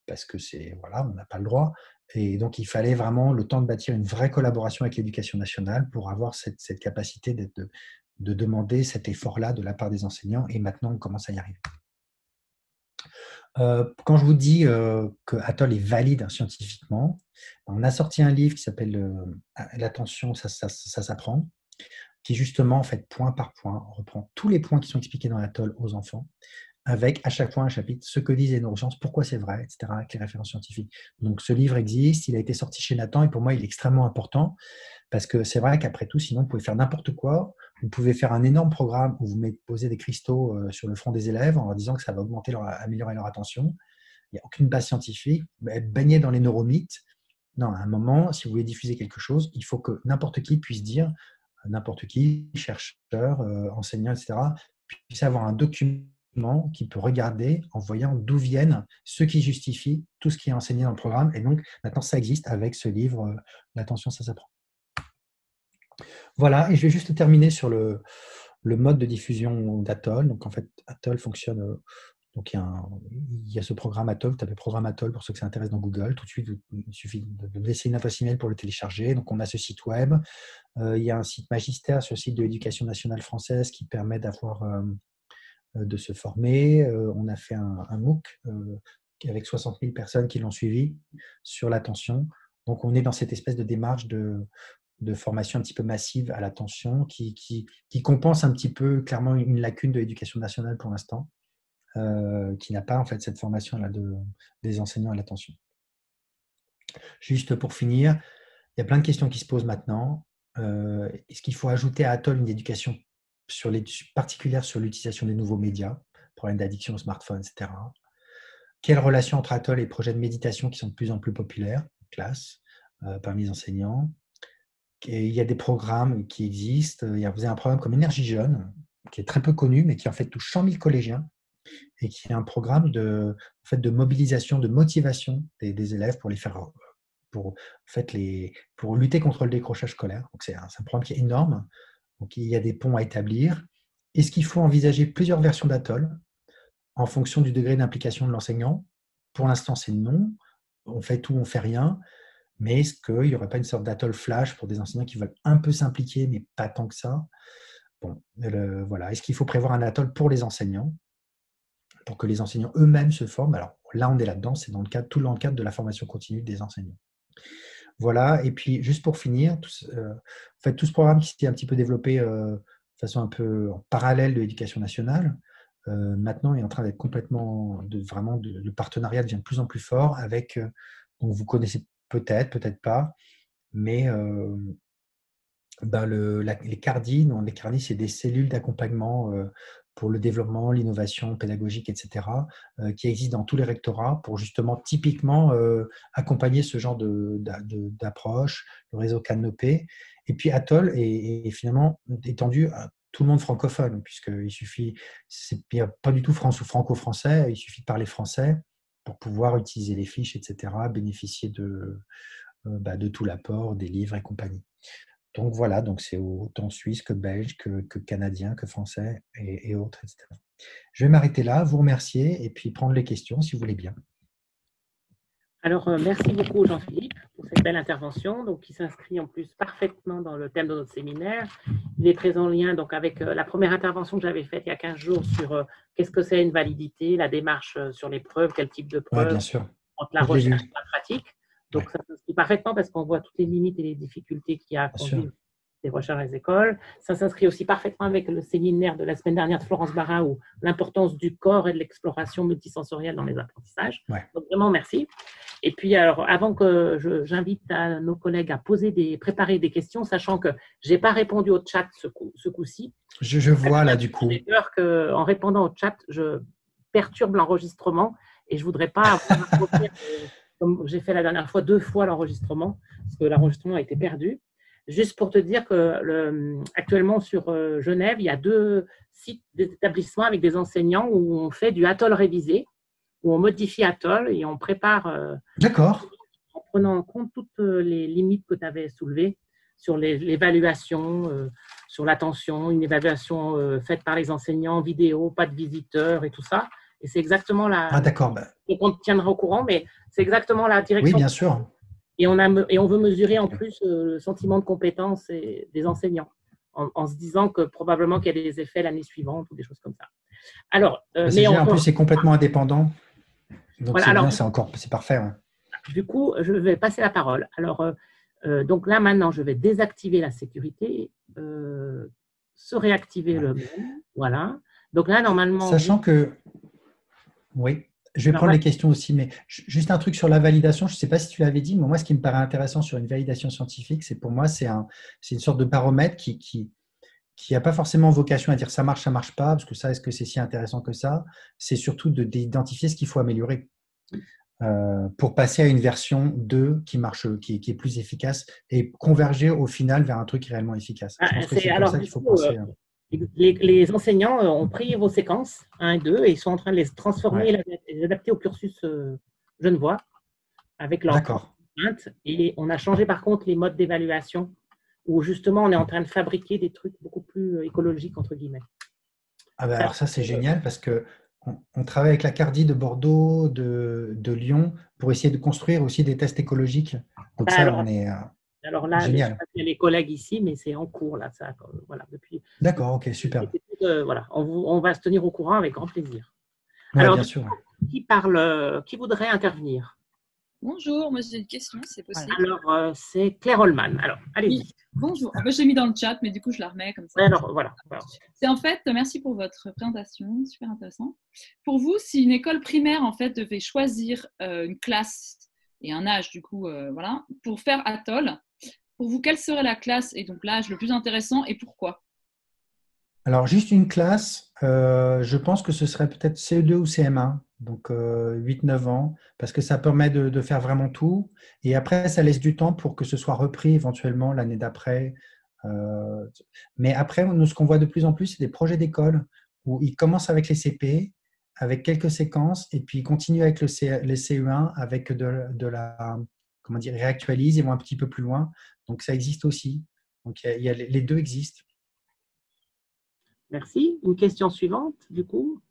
parce que voilà, on n'a pas le droit. Et donc, il fallait vraiment le temps de bâtir une vraie collaboration avec l'éducation nationale pour avoir cette capacité de demander cet effort-là de la part des enseignants. Et maintenant, on commence à y arriver. Quand je vous dis que Atoll est valide scientifiquement, on a sorti un livre qui s'appelle L'attention, ça s'apprend, qui justement, en fait, point par point, reprend tous les points qui sont expliqués dans Atoll aux enfants, avec à chaque fois un chapitre, ce que disent les neurosciences, pourquoi c'est vrai, etc., avec les références scientifiques. Donc ce livre existe, il a été sorti chez Nathan, et pour moi, il est extrêmement important, parce que c'est vrai qu'après tout, sinon, vous pouvez faire n'importe quoi. Vous pouvez faire un énorme programme où vous posez des cristaux sur le front des élèves en leur disant que ça va améliorer leur attention. Il n'y a aucune base scientifique. Être baigné dans les neuromythes. Non, à un moment, si vous voulez diffuser quelque chose, il faut que n'importe qui puisse dire, n'importe qui, chercheur, enseignant, etc., puisse avoir un document qui peut regarder en voyant d'où viennent ceux qui justifient tout ce qui est enseigné dans le programme. Et donc, maintenant, ça existe avec ce livre, L'attention, ça s'apprend. Voilà, et je vais juste terminer sur le mode de diffusion d'Atoll. Donc, en fait, Atoll fonctionne. Donc, il y a ce programme Atoll. Vous tapez programme Atoll pour ceux que ça intéresse dans Google. Tout de suite, il suffit de laisser une adresse email pour le télécharger. Donc, on a ce site web. Il y a un site magistère sur le site de l'Éducation nationale française qui permet de se former. On a fait un MOOC avec 60 000 personnes qui l'ont suivi sur l'attention. Donc, on est dans cette espèce de démarche de formation un petit peu massive à l'attention qui compense un petit peu clairement une lacune de l'éducation nationale pour l'instant, qui n'a pas en fait cette formation-là des enseignants à l'attention. Juste pour finir, il y a plein de questions qui se posent maintenant. Est-ce qu'il faut ajouter à Atoll une éducation particulière sur l'utilisation des nouveaux médias, problème d'addiction au smartphone, etc. Quelle relation entre Atoll et les projets de méditation qui sont de plus en plus populaires en classe parmi les enseignants? Et il y a des programmes qui existent. Vous avez un programme comme Énergie Jeune, qui est très peu connu, mais qui en fait touche 100 000 collégiens et qui est un programme de mobilisation, de motivation des élèves pour les faire, pour lutter contre le décrochage scolaire. Donc c'est un programme qui est énorme. Donc il y a des ponts à établir. Est-ce qu'il faut envisager plusieurs versions d'Atoll en fonction du degré d'implication de l'enseignant? Pour l'instant, c'est non. On fait tout, on fait rien. Mais est-ce qu'il n'y aurait pas une sorte d'atoll flash pour des enseignants qui veulent un peu s'impliquer, mais pas tant que ça? Bon, voilà. Est-ce qu'il faut prévoir un atoll pour les enseignants, pour que les enseignants eux-mêmes se forment? Alors là, on est là-dedans, c'est tout dans le cadre de la formation continue des enseignants. Voilà, et puis juste pour finir, tout ce programme qui s'est un petit peu développé de façon un peu en parallèle de l'éducation nationale, maintenant est en train d'être complètement, le partenariat devient de plus en plus fort avec, donc vous connaissez peut-être, peut-être pas, mais les CARDI, c'est des cellules d'accompagnement pour le développement, l'innovation pédagogique, etc., qui existent dans tous les rectorats pour justement typiquement accompagner ce genre d'approche, le réseau Canopé. Et puis Atoll est finalement étendu à tout le monde francophone, puisqu'il suffit, il n'y a pas du tout franco-français, il suffit de parler français pour pouvoir utiliser les fiches, etc., bénéficier de tout l'apport, des livres et compagnie. Donc voilà, donc c'est autant suisse que belge, que canadien, que français et autres, etc. Je vais m'arrêter là, vous remercier et puis prendre les questions si vous voulez bien. Alors, merci beaucoup Jean-Philippe pour cette belle intervention, donc, qui s'inscrit en plus parfaitement dans le thème de notre séminaire. Il est très en lien donc, avec la première intervention que j'avais faite il y a 15 jours sur qu'est-ce que c'est une validité, la démarche sur les preuves, quel type de Ouais, preuves, bien sûr. entre la recherche et la pratique. Donc, ça s'inscrit parfaitement parce qu'on voit toutes les limites et les difficultés qu'il y a à conduire des recherches dans les écoles. Ça s'inscrit aussi parfaitement avec le séminaire de la semaine dernière de Florence Barra, où l'importance du corps et de l'exploration multisensorielle dans les apprentissages. Ouais. Donc, vraiment, merci. Et puis, alors, avant que j'invite nos collègues à préparer des questions, sachant que je n'ai pas répondu au chat ce coup-ci. Je vois là, du coup. J'ai peur qu'en répondant au chat, je perturbe l'enregistrement et je ne voudrais pas avoir comme j'ai fait la dernière fois, 2 fois l'enregistrement, parce que l'enregistrement a été perdu. Juste pour te dire que actuellement sur Genève, il y a 2 sites d'établissement avec des enseignants où on fait du Atoll révisé, où on modifie Atoll et on prépare D'accord. en prenant en compte toutes les limites que tu avais soulevées sur l'évaluation, sur l'attention, une évaluation faite par les enseignants, vidéo, pas de visiteurs et tout ça. Et c'est exactement Ah, d'accord. on te tiendra au courant, mais c'est exactement la direction. Oui, bien sûr. Et on veut mesurer en plus le sentiment de compétence des enseignants, en se disant que probablement qu'il y a des effets l'année suivante ou des choses comme ça. Alors, en plus, c'est complètement indépendant. Donc, voilà, c'est alors, bien, c'est parfait. Ouais. Du coup, je vais passer la parole. Alors, donc là, maintenant, je vais désactiver la sécurité, se réactiver le même. Voilà. Donc là, normalement… Sachant que… Oui. Je vais prendre les questions aussi, mais juste un truc sur la validation. Je ne sais pas si tu l'avais dit, mais moi, ce qui me paraît intéressant sur une validation scientifique, c'est pour moi, c'est une sorte de baromètre qui n'a pas forcément vocation à dire ça marche pas, parce que ça, est-ce que c'est si intéressant que ça? C'est surtout d'identifier ce qu'il faut améliorer pour passer à une version 2 qui marche, qui est plus efficace et converger au final vers un truc qui est réellement efficace. Je pense que c'est comme ça qu'il faut penser. Les enseignants ont pris vos séquences 1 et 2 et ils sont en train de les transformer et les adapter au cursus Genevois avec leur contrainte. Et on a changé par contre les modes d'évaluation où justement on est en train de fabriquer des trucs beaucoup plus écologiques entre guillemets. Ah ben alors ça c'est génial parce que on travaille avec la CARDI de Bordeaux, de Lyon pour essayer de construire aussi des tests écologiques. Donc on est… Alors là, génial. il y a les collègues ici, mais c'est en cours là, ça. Voilà, depuis. D'accord, ok, super. Voilà, on va se tenir au courant avec grand plaisir. Ouais, alors, bien sûr. Qui voudrait intervenir? Bonjour, moi j'ai une question, c'est possible. Alors, c'est Claire Holman. Alors, allez-y. Oui, bonjour. En fait, j'ai mis dans le chat, mais du coup, je la remets comme ça. Alors, voilà. C'est en fait, merci pour votre présentation, super intéressant. Pour vous, si une école primaire en fait devait choisir une classe et un âge, du coup, voilà, pour faire Atoll, pour vous, quelle serait la classe et donc l'âge le plus intéressant et pourquoi? Alors, juste une classe, je pense que ce serait peut-être CE2 ou CM1, donc 8-9 ans, parce que ça permet de faire vraiment tout. Et après, ça laisse du temps pour que ce soit repris éventuellement l'année d'après. Mais après, nous, ce qu'on voit de plus en plus, c'est des projets d'école où ils commencent avec les CP, avec quelques séquences, et puis ils continuent avec les CE1 avec comment dire, ils réactualisent, ils vont un petit peu plus loin. Donc, ça existe aussi. Donc, les deux existent. Merci. Une question suivante, du coup,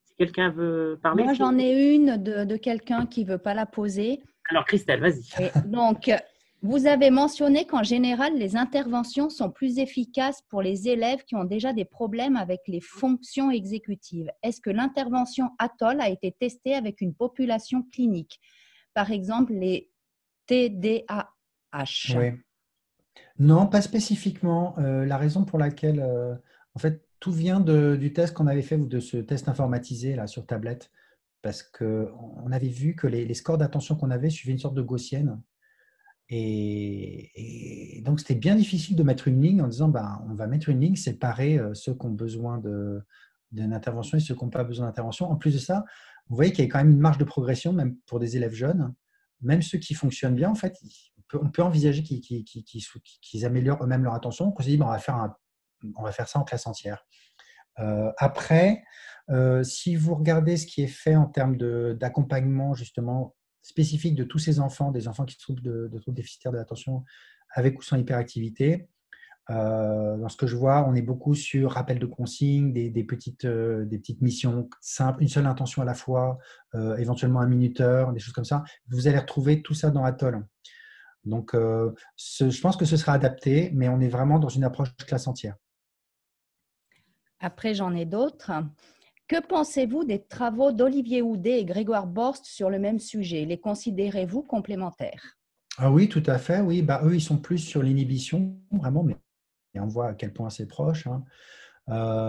si quelqu'un veut parler. Moi, j'en ai une de quelqu'un qui ne veut pas la poser. Alors, Christelle, vas-y. Donc, vous avez mentionné qu'en général, les interventions sont plus efficaces pour les élèves qui ont déjà des problèmes avec les fonctions exécutives. Est-ce que l'intervention Atoll a été testée avec une population clinique? Par exemple, les TDAH. Oui. Non, pas spécifiquement. La raison pour laquelle, en fait, tout vient du test qu'on avait fait ou de ce test informatisé là, sur tablette, parce qu'on avait vu que les scores d'attention qu'on avait suivaient une sorte de gaussienne. Et donc, c'était bien difficile de mettre une ligne en disant on va mettre une ligne séparée ceux qui ont besoin d'une intervention et ceux qui n'ont pas besoin d'intervention. En plus de ça, vous voyez qu'il y a quand même une marge de progression, même pour des élèves jeunes. Même ceux qui fonctionnent bien, en fait, on peut envisager qu'ils améliorent eux-mêmes leur attention. On se dit, on va faire ça en classe entière. Après, si vous regardez ce qui est fait en termes d'accompagnement justement spécifique de tous ces enfants, des enfants qui souffrent de troubles déficitaires de l'attention avec ou sans hyperactivité, dans ce que je vois, on est beaucoup sur rappel de consignes, des petites missions simples, une seule intention à la fois, éventuellement un minuteur, des choses comme ça. Vous allez retrouver tout ça dans Atoll. Donc, je pense que ce sera adapté, mais on est vraiment dans une approche classe entière. Après, j'en ai d'autres. Que pensez-vous des travaux d'Olivier Houdet et Grégoire Borst sur le même sujet? Les considérez-vous complémentaires? Ah oui, tout à fait. Oui, eux, ils sont plus sur l'inhibition, vraiment, mais on voit à quel point c'est proche. Hein.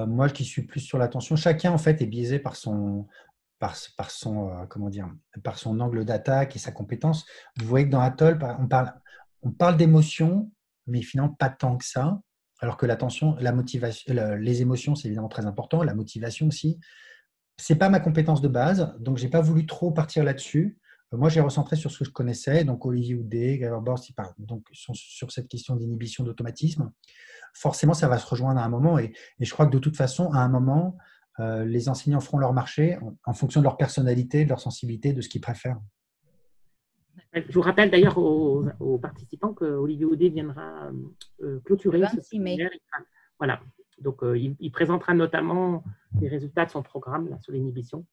Moi, qui suis plus sur l'attention, chacun en fait est biaisé par son angle d'attaque et sa compétence. Vous voyez que dans Atoll, on parle d'émotion, mais finalement pas tant que ça. Alors que l'attention, la motivation, les émotions, c'est évidemment très important, la motivation aussi. C'est pas ma compétence de base, donc j'ai pas voulu trop partir là-dessus. Moi, j'ai recentré sur ce que je connaissais, donc Olivier Houdet, Grégoire Borst, donc sont sur cette question d'inhibition d'automatisme. Forcément, ça va se rejoindre à un moment, et je crois que de toute façon, à un moment, les enseignants feront leur marché en fonction de leur personnalité, de leur sensibilité, de ce qu'ils préfèrent. Je vous rappelle d'ailleurs aux participants que Olivier Houdet viendra clôturer ce séminaire. Voilà. Donc, il présentera notamment les résultats de son programme là, sur l'inhibition.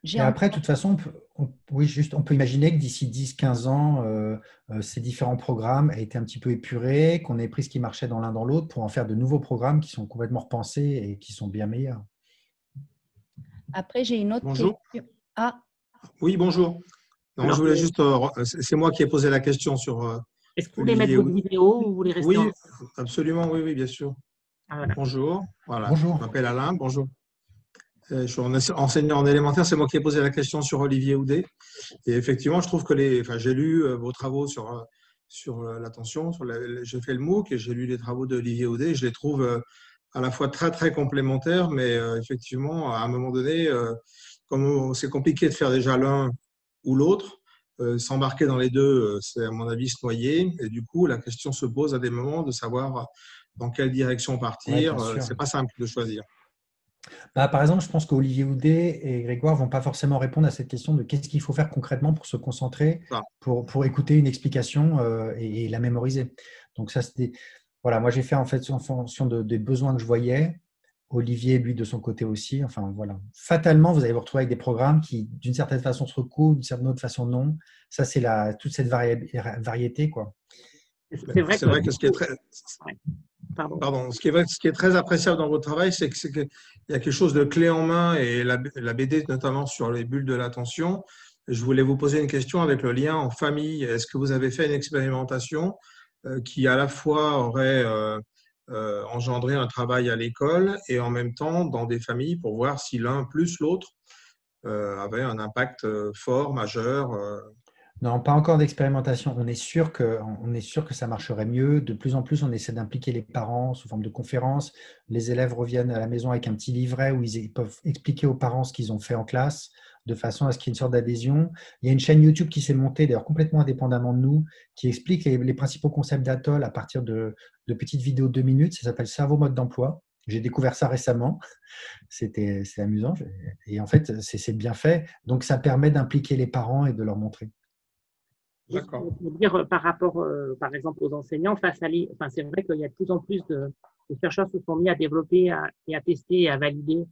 Et après, de toute façon, on peut imaginer que d'ici 10-15 ans, ces différents programmes aient été un petit peu épurés, qu'on ait pris ce qui marchait dans l'un dans l'autre pour en faire de nouveaux programmes qui sont complètement repensés et qui sont bien meilleurs. Après, j'ai une autre question. Ah. Oui, bonjour. Non, alors, je voulais juste, c'est moi qui ai posé la question sur. Est-ce que vous voulez mettre votre vidéo ou vous voulez rester? Oui, absolument, oui, bien sûr. Ah, voilà. Bonjour. Voilà. Bonjour. Je m'appelle Alain. Bonjour. Je suis enseignant en élémentaire. C'est moi qui ai posé la question sur Olivier Houdet. Et effectivement, je trouve que j'ai lu vos travaux sur l'attention. J'ai fait le MOOC et j'ai lu les travaux d'Olivier Houdet. Je les trouve à la fois très, très complémentaires, mais effectivement, à un moment donné, comme c'est compliqué de faire déjà l'un ou l'autre, s'embarquer dans les deux, c'est à mon avis se noyer. Et du coup, la question se pose à des moments de savoir dans quelle direction partir. C'est pas simple de choisir. Par exemple, je pense qu'Olivier Houdet et Grégoire ne vont pas forcément répondre à cette question de qu'est-ce qu'il faut faire concrètement pour se concentrer, pour écouter une explication et la mémoriser. Donc ça, voilà, moi j'ai fait en fait en fonction des besoins que je voyais. Olivier, lui, de son côté aussi. Enfin, voilà. Fatalement, vous allez vous retrouver avec des programmes qui, d'une certaine façon, se recoupent, d'une certaine autre façon, non. Ça, c'est toute cette variété, quoi. C'est vrai que ce qui est très… Pardon. Ce qui est très appréciable dans votre travail, c'est qu'il y a quelque chose de clé en main et la BD, notamment sur les bulles de l'attention. Je voulais vous poser une question avec le lien en famille. Est-ce que vous avez fait une expérimentation qui, à la fois, aurait… engendrer un travail à l'école et en même temps dans des familles pour voir si l'un plus l'autre avait un impact fort, majeur. Non, pas encore d'expérimentation. On est sûr que ça marcherait mieux. De plus en plus, on essaie d'impliquer les parents sous forme de conférences. Les élèves reviennent à la maison avec un petit livret où ils peuvent expliquer aux parents ce qu'ils ont fait en classe, de façon à ce qu'il y ait une sorte d'adhésion. Il y a une chaîne YouTube qui s'est montée, d'ailleurs complètement indépendamment de nous, qui explique les principaux concepts d'Atoll à partir de petites vidéos de 2 minutes. Ça s'appelle Cerveau mode d'emploi. J'ai découvert ça récemment. C'est amusant. Et en fait, c'est bien fait. Donc, ça permet d'impliquer les parents et de leur montrer. D'accord. Pour dire par rapport, par exemple, aux enseignants, c'est vrai qu'il y a de plus en plus de chercheurs se sont mis à développer et à tester et à valider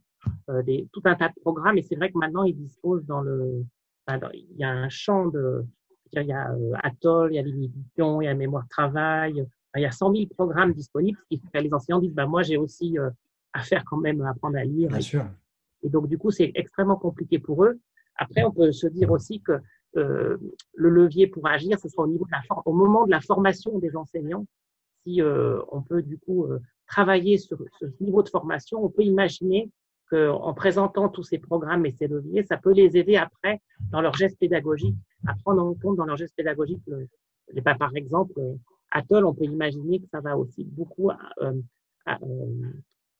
tout un tas de programmes. Et c'est vrai que maintenant, ils disposent il y a un champ il y a Atoll, il y a l'inhibition, il y a mémoire de travail, il y a 100 000 programmes disponibles, ce qui fait que les enseignants disent, moi, j'ai aussi à faire quand même, apprendre à lire. Bien sûr. Et donc, du coup, c'est extrêmement compliqué pour eux. Après, on peut se dire aussi que le levier pour agir, ce sera au moment de la formation des enseignants. Si on peut du coup travailler sur ce niveau de formation, on peut imaginer qu'en présentant tous ces programmes et ces leviers, ça peut les aider après dans leur geste pédagogique, à prendre en compte dans leur geste pédagogique. Par exemple, Atoll, on peut imaginer que ça va aussi beaucoup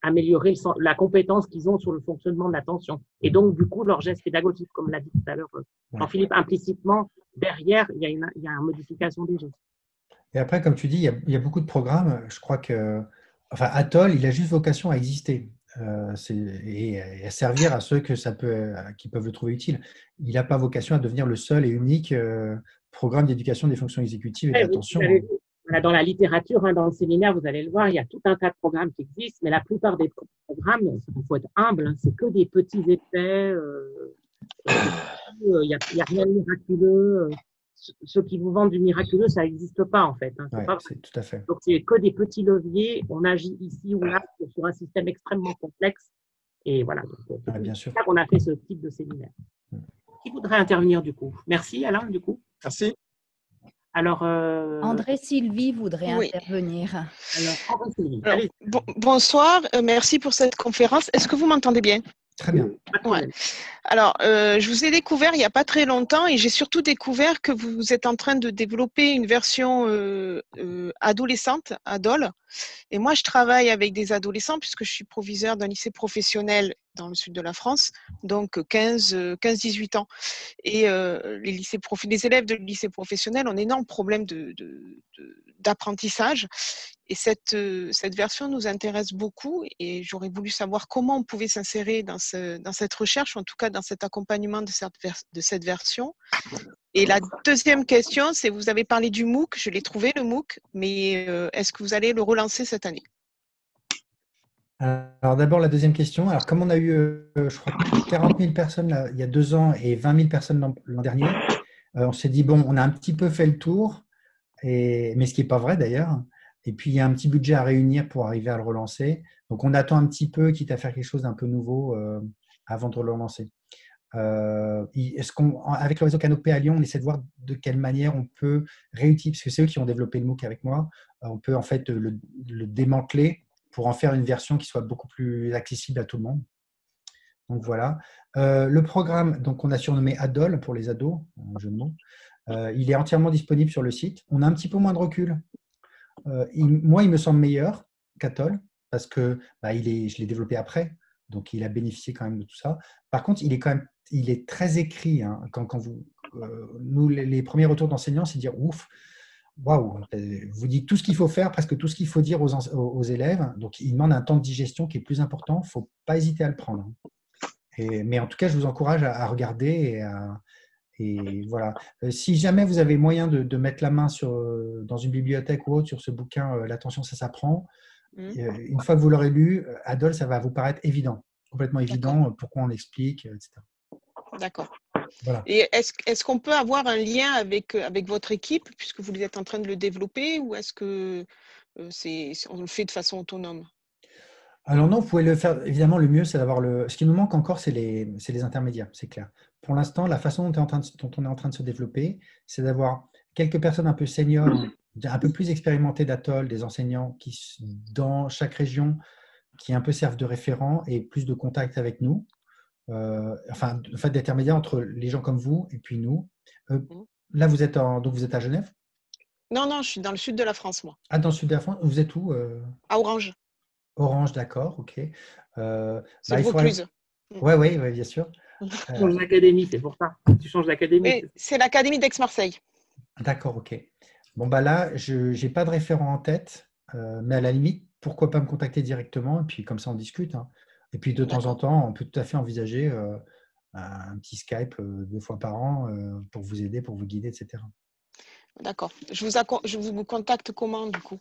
améliorer la compétence qu'ils ont sur le fonctionnement de l'attention. Et donc, du coup, leur geste pédagogique, comme l'a dit tout à l'heure Jean-Philippe, implicitement, derrière, il y a une modification des gestes. Et après, comme tu dis, il y a beaucoup de programmes. Je crois que, enfin, Atoll, il a juste vocation à exister et à servir à ceux qui peuvent le trouver utile. Il n'a pas vocation à devenir le seul et unique programme d'éducation des fonctions exécutives et de l'attention. Dans la littérature, dans le séminaire, vous allez le voir, il y a tout un tas de programmes qui existent, mais la plupart des programmes, il faut être humble, c'est que des petits effets, il n'y a rien de miraculeux. Ceux qui vous vendent du miraculeux, ça n'existe pas en fait. C'est tout à fait. Donc, c'est que des petits leviers. On agit ici ou là sur un système extrêmement complexe. Et voilà. Bien sûr. C'est ça qu'on a fait ce type de séminaire. Qui voudrait intervenir du coup? Merci Alain, du coup. Merci. Alors, André Sylvie voudrait intervenir. Alors, André Sylvie, bonsoir, merci pour cette conférence. Est-ce que vous m'entendez bien? Très bien. Ouais. Alors, je vous ai découvert il n'y a pas très longtemps et j'ai surtout découvert que vous êtes en train de développer une version adolescente, Adol. Et moi, je travaille avec des adolescents puisque je suis proviseur d'un lycée professionnel dans le sud de la France, donc 15-18 ans. Et les élèves de lycée professionnel ont un énorme problème d'apprentissage. Et cette version nous intéresse beaucoup et j'aurais voulu savoir comment on pouvait s'insérer dans cette recherche, ou en tout cas dans cet accompagnement de cette version. Et la deuxième question, c'est vous avez parlé du MOOC, je l'ai trouvé le MOOC, mais est-ce que vous allez le relancer cette année? Alors d'abord la deuxième question. Alors comme on a eu, je crois, 40 000 personnes là, il y a 2 ans et 20 000 personnes l'an dernier, on s'est dit, bon, on a un petit peu fait le tour, mais ce qui n'est pas vrai d'ailleurs. Et puis, il y a un petit budget à réunir pour arriver à le relancer. Donc, on attend un petit peu, quitte à faire quelque chose d'un peu nouveau avant de le relancer. Avec le réseau Canopé à Lyon, on essaie de voir de quelle manière on peut réutiliser, parce que c'est eux qui ont développé le MOOC avec moi, on peut en fait le démanteler pour en faire une version qui soit beaucoup plus accessible à tout le monde. Donc, voilà. Le programme, donc, on a surnommé Adol pour les ados, un jeu de mots. Il est entièrement disponible sur le site. On a un petit peu moins de recul. Moi, il me semble meilleur qu'Atoll parce que je l'ai développé après, donc il a bénéficié quand même de tout ça. Par contre, il est très écrit. Nous, les premiers retours d'enseignants, c'est dire ouf, waouh, vous dites tout ce qu'il faut faire, presque tout ce qu'il faut dire aux élèves. Donc, il demande un temps de digestion qui est plus important. Il ne faut pas hésiter à le prendre. Mais en tout cas, je vous encourage à regarder et voilà. Si jamais vous avez moyen de mettre la main dans une bibliothèque ou autre sur ce bouquin, L'attention, ça s'apprend, une fois que vous l'aurez lu, Adol, ça va vous paraître évident, complètement évident, pourquoi on explique, etc. D'accord. Voilà. Et est-ce qu'on peut avoir un lien avec votre équipe, puisque vous êtes en train de le développer, ou est-ce que on le fait de façon autonome? Alors non, vous pouvez le faire. Évidemment, le mieux, c'est d'avoir ce qui nous manque encore, c'est les intermédiaires, c'est clair. Pour l'instant, la façon dont on est en train de se développer, c'est d'avoir quelques personnes un peu seniors, un peu plus expérimentées d'Atoll, des enseignants qui, dans chaque région, qui un peu servent de référents et plus de contact avec nous. Enfin, d'intermédiaire entre les gens comme vous et puis nous. Là, vous êtes à Genève? Non, je suis dans le sud de la France, moi. Ah, dans le sud de la France? Vous êtes où? À Orange. Orange, d'accord, ok. C'est le Vaucluse. Oui, bien sûr. Tu changes d'académie, c'est pour ça. Tu changes d'académie. C'est l'académie d'Aix-Marseille. D'accord, ok. Bon, là, je n'ai pas de référent en tête, mais à la limite, pourquoi pas me contacter directement, et puis comme ça, on discute. Et puis, de temps en temps, on peut tout à fait envisager un petit Skype 2 fois par an pour vous aider, pour vous guider, etc. D'accord. Je vous contacte comment, du coup?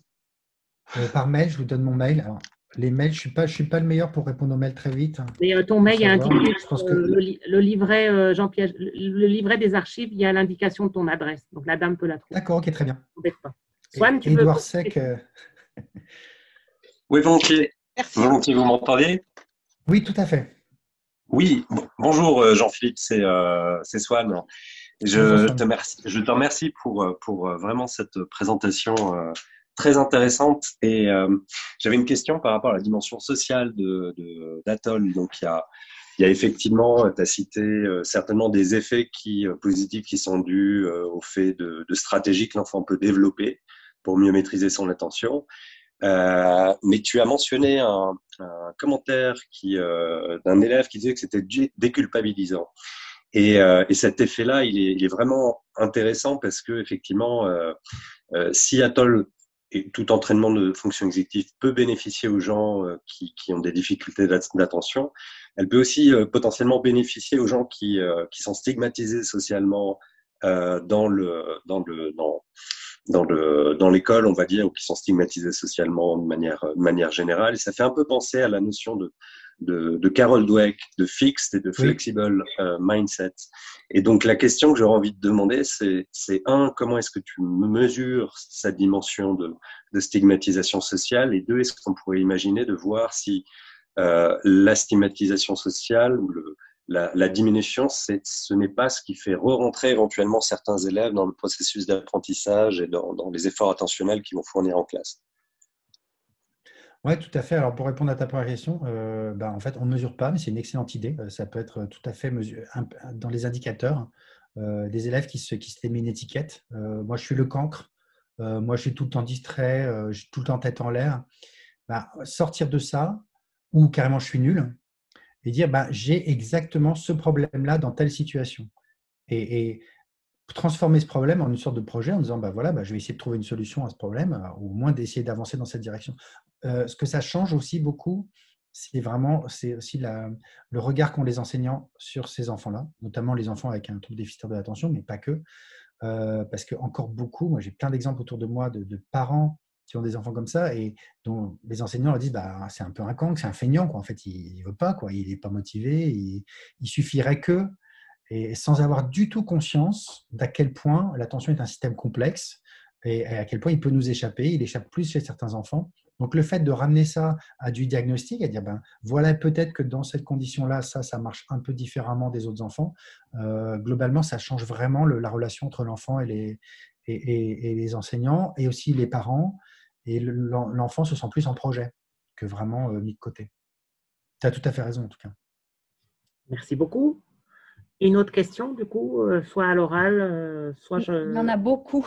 Par mail, je vous donne mon mail. Alors, les mails, je suis pas le meilleur pour répondre aux mails très vite. Mais ton mail, il y a indiqué le livret, Jean-Pierre, le livret des archives, il y a l'indication de ton adresse. Donc, la dame peut la trouver. D'accord, ok, très bien. Swan, tu peux… Édouard Sec. Oui, volontiers. Merci. Volontiers, vous m'entendez? Oui, tout à fait. Oui, bonjour Jean-Philippe, c'est Swan. Je te remercie pour vraiment cette présentation très intéressante. Et j'avais une question par rapport à la dimension sociale d'Atoll. Donc, il y a effectivement, tu as cité certainement des effets positifs qui sont dus au fait de stratégies que l'enfant peut développer pour mieux maîtriser son attention. Mais tu as mentionné un commentaire d'un élève qui disait que c'était déculpabilisant. Et cet effet-là, il est vraiment intéressant parce que effectivement, si Atoll et tout entraînement de fonction exécutive peut bénéficier aux gens qui ont des difficultés d'attention, elle peut aussi potentiellement bénéficier aux gens qui sont stigmatisés socialement dans l'école, on va dire, ou qui sont stigmatisés socialement de manière générale. Et ça fait un peu penser à la notion de Carol Dweck, de fixed et de flexible mindset. Et donc, la question que j'aurais envie de demander, c'est comment est-ce que tu mesures cette dimension de stigmatisation sociale? Et deux, est-ce qu'on pourrait imaginer de voir si la stigmatisation sociale ou la diminution, ce n'est pas ce qui fait re-rentrer éventuellement certains élèves dans le processus d'apprentissage et dans les efforts attentionnels qu'ils vont fournir en classe? Oui, tout à fait. Alors, pour répondre à ta première question, en fait, on ne mesure pas, mais c'est une excellente idée. Ça peut être tout à fait dans les indicateurs. Des élèves qui se met une étiquette. Moi, je suis le cancre. Moi, je suis tout le temps distrait. Je suis tout le temps tête en l'air. Sortir de ça, ou carrément, je suis nul, et dire, j'ai exactement ce problème-là dans telle situation. Et transformer ce problème en une sorte de projet en disant, je vais essayer de trouver une solution à ce problème, ou au moins d'essayer d'avancer dans cette direction. Ce que ça change aussi beaucoup, c'est aussi le regard qu'ont les enseignants sur ces enfants-là, notamment les enfants avec un trouble déficitaire de l'attention, mais pas que. Parce que encore beaucoup, moi j'ai plein d'exemples autour de moi de parents qui ont des enfants comme ça et dont les enseignants leur disent c'est un peu un cancre, c'est un feignant, quoi. En fait, il ne veut pas, quoi. Il n'est pas motivé, il suffirait que, et sans avoir du tout conscience d'à quel point l'attention est un système complexe et à quel point il peut nous échapper. Il échappe plus chez certains enfants. Donc, le fait de ramener ça à du diagnostic, à dire, voilà, peut-être que dans cette condition-là, ça marche un peu différemment des autres enfants, globalement, ça change vraiment la relation entre l'enfant et les enseignants, et aussi les parents, et l'enfant se sent plus en projet que vraiment mis de côté. Tu as tout à fait raison, en tout cas. Merci beaucoup. Une autre question, du coup, soit à l'oral, soit Il y en a beaucoup.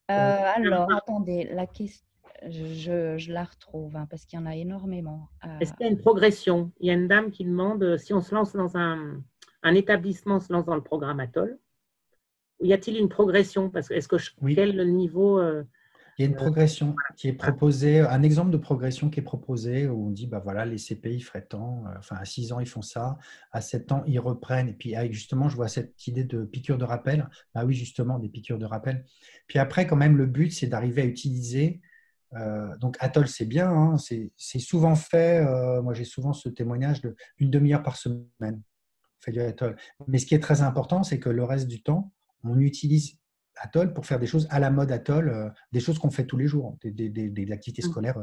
Alors, attendez, la question, je la retrouve parce qu'il y en a énormément. Est-ce qu'il y a une progression? Il y a une dame qui demande si on se lance dans un établissement, se lance dans le programme Atoll, y a-t-il une progression? Parce que quel niveau Il y a une progression qui est proposée, un exemple de progression qui est proposé où on dit, les CP, ils feraient tant, à 6 ans, ils font ça, à 7 ans, ils reprennent. Et puis, justement, je vois cette idée de piqûre de rappel. Oui, justement, des piqûres de rappel. Puis après, quand même, le but, c'est d'arriver à utiliser. Donc, Atoll, c'est bien, hein, c'est souvent fait. Moi, j'ai souvent ce témoignage d'une demi-heure par semaine. On fait du Atoll. Mais ce qui est très important, c'est que le reste du temps, on utilise Atoll pour faire des choses à la mode Atoll, des choses qu'on fait tous les jours, des activités scolaires.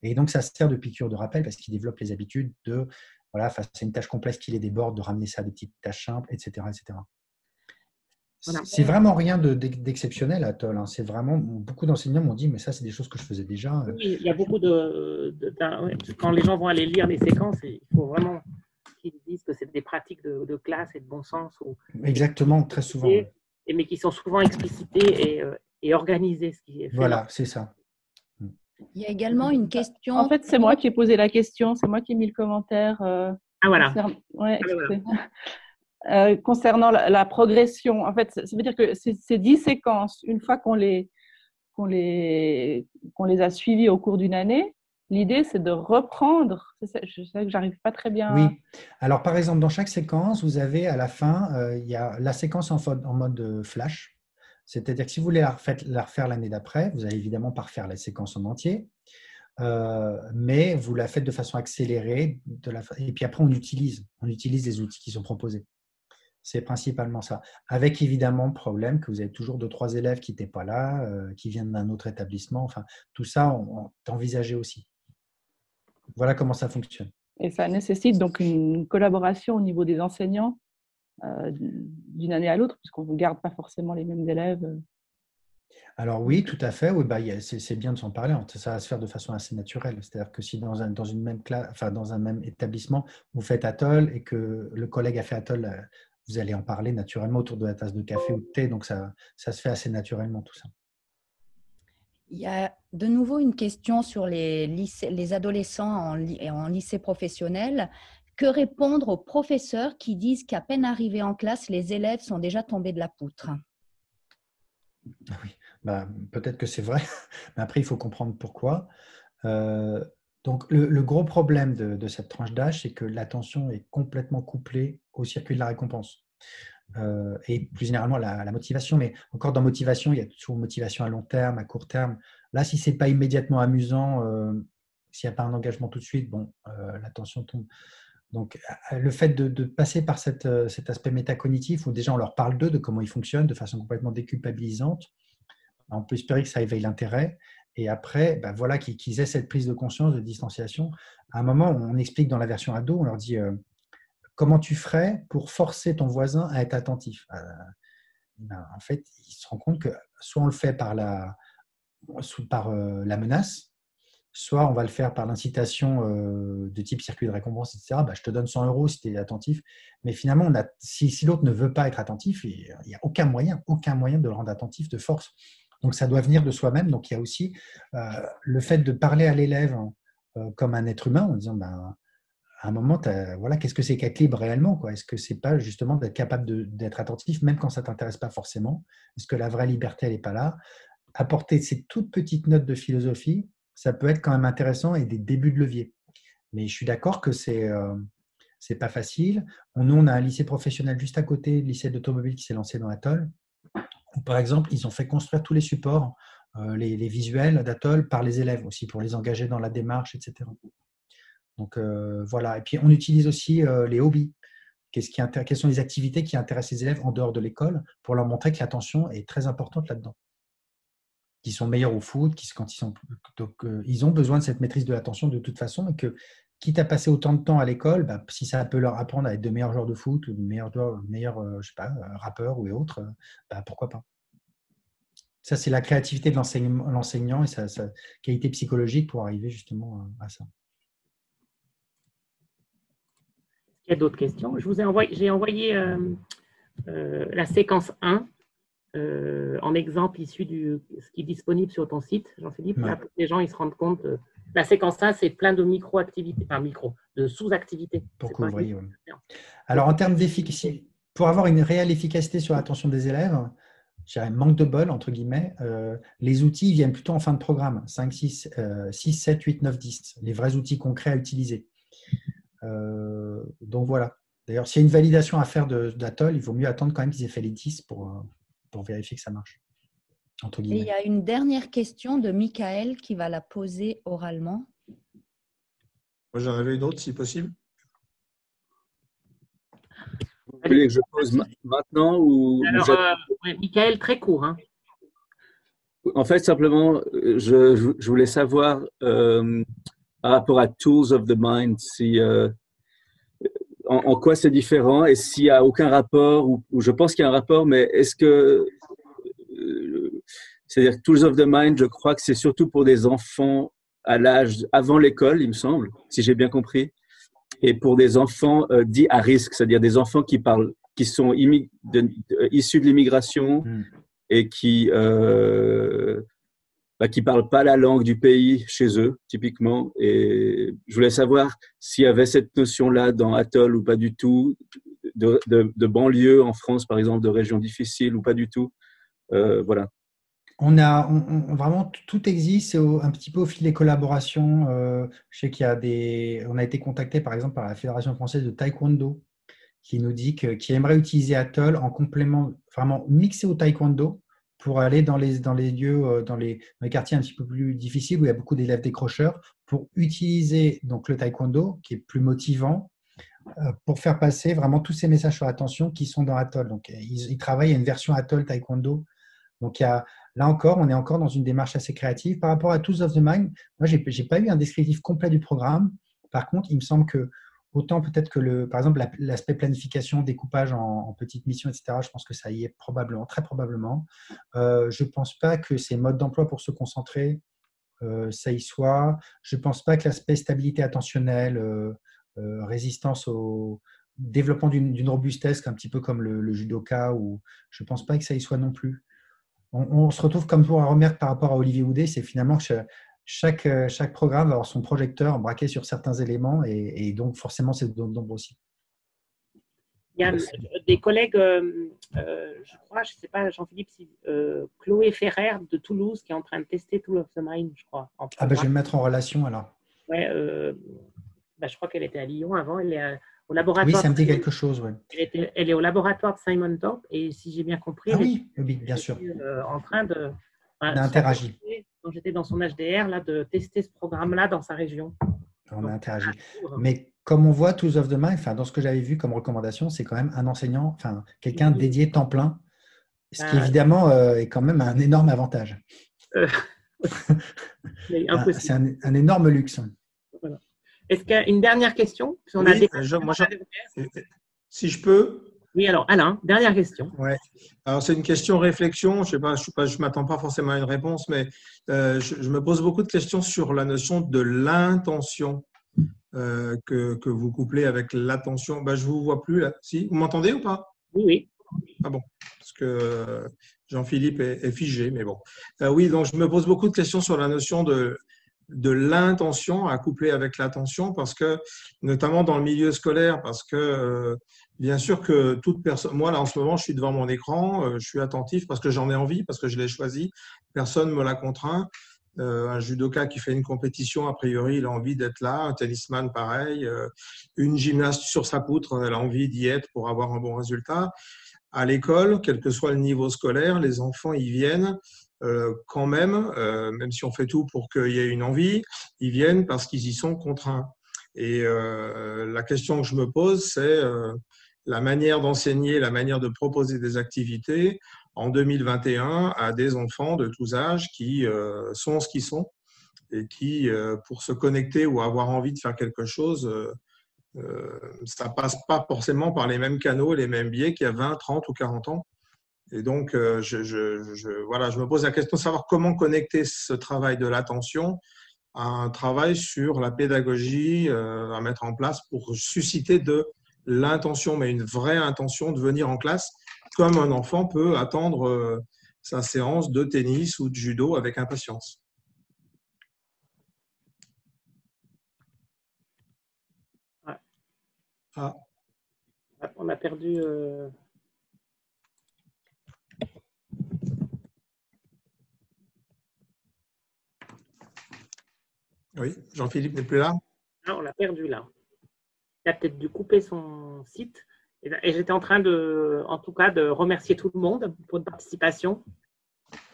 Et donc, ça sert de piqûre de rappel parce qu'il développe les habitudes de, face à une tâche complexe qui les déborde, de ramener ça à des petites tâches simples, etc. etc. Voilà. C'est vraiment rien d'exceptionnel, Atoll. Hein. C'est vraiment, beaucoup d'enseignants m'ont dit, mais ça, c'est des choses que je faisais déjà. Oui, il y a beaucoup quand les gens vont aller lire les séquences, il faut vraiment qu'ils disent que c'est des pratiques de classe et de bon sens. Exactement, très souvent. Mais qui sont souvent explicitées et organisées. Ce qui est fait. Voilà, c'est ça. Il y a également une question. En fait, c'est moi qui ai posé la question, c'est moi qui ai mis le commentaire. Voilà. Concernant la progression. En fait, ça veut dire que ces 10 séquences, une fois qu'on les a suivies au cours d'une année, l'idée, c'est de reprendre. Je sais que j'arrive pas très bien. Oui. Alors, par exemple, dans chaque séquence, vous avez à la fin, il y a la séquence en mode flash. C'est-à-dire que si vous voulez la refaire l'année d'après, vous n'allez évidemment pas refaire la séquence en entier, mais vous la faites de façon accélérée. Et puis après, on utilise les outils qui sont proposés. C'est principalement ça. Avec évidemment le problème que vous avez toujours 2-3 élèves qui n'étaient pas là, qui viennent d'un autre établissement. Enfin, tout ça, on envisagé aussi. Voilà comment ça fonctionne. Et ça nécessite donc une collaboration au niveau des enseignants d'une année à l'autre, puisqu'on ne garde pas forcément les mêmes élèves. Alors oui, tout à fait. Oui, c'est bien de s'en parler. Ça va se faire de façon assez naturelle. C'est-à-dire que si dans une même classe, dans un même établissement, vous faites Atoll et que le collègue a fait Atoll, vous allez en parler naturellement autour de la tasse de café ou de thé. Donc ça se fait assez naturellement tout ça. Il y a de nouveau une question sur les adolescents en lycée professionnel. Que répondre aux professeurs qui disent qu'à peine arrivés en classe, les élèves sont déjà tombés de la poutre? Oui, bah, peut-être que c'est vrai, mais après, il faut comprendre pourquoi. Donc, le gros problème de cette tranche d'âge, c'est que l'attention est complètement couplée au circuit de la récompense. Et plus généralement, la motivation. Mais encore dans motivation, il y a toujours motivation à long terme, à court terme. Là, si ce n'est pas immédiatement amusant, s'il n'y a pas un engagement tout de suite, bon, l'attention tombe. Donc, le fait de passer par cet aspect métacognitif, où déjà on leur parle d'eux, de comment ils fonctionnent, de façon complètement déculpabilisante, on peut espérer que ça éveille l'intérêt. Et après, ben voilà, qu'ils aient cette prise de conscience, de distanciation. À un moment, on explique dans la version ado, on leur dit comment tu ferais pour forcer ton voisin à être attentif. Ben, en fait, ils se rendent compte que soit on le fait par la menace, soit on va le faire par l'incitation de type circuit de récompense, etc. Bah, je te donne 100 € si tu es attentif. Mais finalement, si l'autre ne veut pas être attentif, il n'y a aucun moyen de le rendre attentif de force. Donc, ça doit venir de soi-même. Donc, il y a aussi le fait de parler à l'élève comme un être humain en disant, ben, à un moment, voilà, qu'est-ce que c'est qu'être libre réellement, quoi? Est-ce que c'est pas justement d'être capable d'être attentif, même quand ça ne t'intéresse pas forcément? Est-ce que la vraie liberté, elle n'est pas là? Apporter ces toutes petites notes de philosophie, ça peut être quand même intéressant et des débuts de levier. Mais je suis d'accord que c'est pas facile. Nous, on a un lycée professionnel juste à côté, le lycée d'automobile qui s'est lancé dans Atoll, où, par exemple, ils ont fait construire tous les supports, les visuels d'Atoll par les élèves aussi, pour les engager dans la démarche, etc. Donc, voilà. Et puis, on utilise aussi les hobbies. Quelles sont les activités qui intéressent les élèves en dehors de l'école pour leur montrer que l'attention est très importante là-dedans. Qui sont meilleurs au foot, ils ont besoin de cette maîtrise de l'attention de toute façon, et que quitte à passer autant de temps à l'école, bah, si ça peut leur apprendre à être de meilleurs joueurs de foot ou de meilleurs je sais pas, rappeurs ou autres, bah, pourquoi pas. Ça, c'est la créativité de l'enseignant et sa qualité psychologique pour arriver justement à ça. Il y a d'autres questions. J'ai envoyé la séquence 1 en exemple issu de ce qui est disponible sur ton site, Jean-Philippe, ouais. Là, pour que les gens ils se rendent compte. La séquence 1, c'est plein de micro-activités, de sous-activités. Pour couvrir, oui. Alors, en termes d'efficacité, pour avoir une réelle efficacité sur l'attention des élèves, je dirais manque de bol, entre guillemets, les outils viennent plutôt en fin de programme, 5, 6, 7, 8, 9, 10, les vrais outils concrets à utiliser. Donc, voilà. D'ailleurs, s'il y a une validation à faire d'Atoll, il vaut mieux attendre quand même qu'ils aient fait les 10 pour vérifier que ça marche. Entre guillemets. Et il y a une dernière question de Michael qui va la poser oralement. Moi, j'en avais une autre, si possible. Vous voulez que je pose maintenant ou Alors, Michael, très court. Hein. En fait, simplement, je voulais savoir par rapport à Tools of the Mind, si, en quoi c'est différent et s'il n'y a aucun rapport, ou je pense qu'il y a un rapport, mais est-ce que, c'est-à-dire Tools of the Mind, je crois que c'est surtout pour des enfants à l'âge avant l'école, il me semble, si j'ai bien compris, et pour des enfants dits à risque, c'est-à-dire des enfants qui sont issus de l'immigration et qui parlent pas la langue du pays chez eux, typiquement. Et je voulais savoir s'il y avait cette notion-là dans Atoll ou pas du tout, de banlieue en France, par exemple, de régions difficiles ou pas du tout. Voilà. Vraiment, tout existe un petit peu au fil des collaborations. Je sais on a été contacté, par exemple, par la Fédération française de taekwondo, qui nous dit qu'il aimerait utiliser Atoll en complément, vraiment mixé au taekwondo, pour aller dans les lieux, dans les quartiers un petit peu plus difficiles où il y a beaucoup d'élèves décrocheurs, pour utiliser donc le taekwondo, qui est plus motivant, pour faire passer vraiment tous ces messages sur l'attention qui sont dans Atoll. Donc, ils travaillent à une version Atoll taekwondo. Donc, là encore, on est encore dans une démarche assez créative. Par rapport à Tools of the Mind, moi, je n'ai pas eu un descriptif complet du programme. Par contre, il me semble que autant peut-être que, par exemple, l'aspect planification, découpage en petites missions, etc., je pense que ça y est probablement, très probablement. Je ne pense pas que ces modes d'emploi pour se concentrer, ça y soit. Je ne pense pas que l'aspect stabilité attentionnelle, résistance au développement d'une robustesse, un petit peu comme le judoka, je ne pense pas que ça y soit non plus. On se retrouve comme pour un remarque par rapport à Olivier Houdet, c'est finalement que chaque programme va avoir son projecteur braqué sur certains éléments et donc forcément c'est de nombre aussi. Il y a des collègues, je crois, je ne sais pas, Jean-Philippe, Chloé Ferrer de Toulouse qui est en train de tester Tool of the Mind, je crois. Je vais me mettre en relation alors. Ouais, je crois qu'elle était à Lyon avant, elle est au laboratoire. Oui, ça me dit quelque chose. Ouais. Elle est au laboratoire de Simon Thorpe et si j'ai bien compris, oui, bien sûr. En train de d'interagir. Quand j'étais dans son HDR, là, de tester ce programme-là dans sa région. On a interagi. Mais comme on voit, Tools of the Mind, dans ce que j'avais vu comme recommandation, c'est quand même un enseignant, quelqu'un dédié temps plein, ce qui évidemment est quand même un énorme avantage. C'est un énorme luxe. Voilà. Est-ce qu'il y a une dernière question? Si je peux. Oui, alors Alain, dernière question. Ouais. Alors c'est une question réflexion. Je ne m'attends pas forcément à une réponse, mais je me pose beaucoup de questions sur la notion de l'intention que vous couplez avec l'attention. Je ne vous vois plus là. Si, vous m'entendez ou pas? Oui, oui. Ah bon, parce que Jean-Philippe est figé, mais bon. Oui, donc je me pose beaucoup de questions sur la notion de l'intention à coupler avec l'attention, parce que, notamment dans le milieu scolaire, parce que bien sûr que toute personne, moi là en ce moment je suis devant mon écran, je suis attentif parce que j'en ai envie, parce que je l'ai choisi, personne ne me l'a contraint. Un judoka qui fait une compétition, a priori, il a envie d'être là, un tennisman pareil, une gymnaste sur sa poutre, elle a envie d'y être pour avoir un bon résultat. À l'école, quel que soit le niveau scolaire, les enfants y viennent quand même si on fait tout pour qu'il y ait une envie, ils viennent parce qu'ils y sont contraints. Et la question que je me pose, c'est la manière d'enseigner, la manière de proposer des activités en 2021 à des enfants de tous âges qui sont ce qu'ils sont et qui, pour se connecter ou avoir envie de faire quelque chose, ça passe pas forcément par les mêmes canaux, les mêmes biais qu'il y a 20, 30 ou 40 ans. Et donc, je me pose la question de savoir comment connecter ce travail de l'attention à un travail sur la pédagogie à mettre en place pour susciter de l'intention, mais une vraie intention de venir en classe, comme un enfant peut attendre sa séance de tennis ou de judo avec impatience. Ah. On a perdu… Oui, Jean-Philippe n'est plus là. Non, on l'a perdu là. Il a peut-être dû couper son site. Et j'étais en train de remercier tout le monde pour votre participation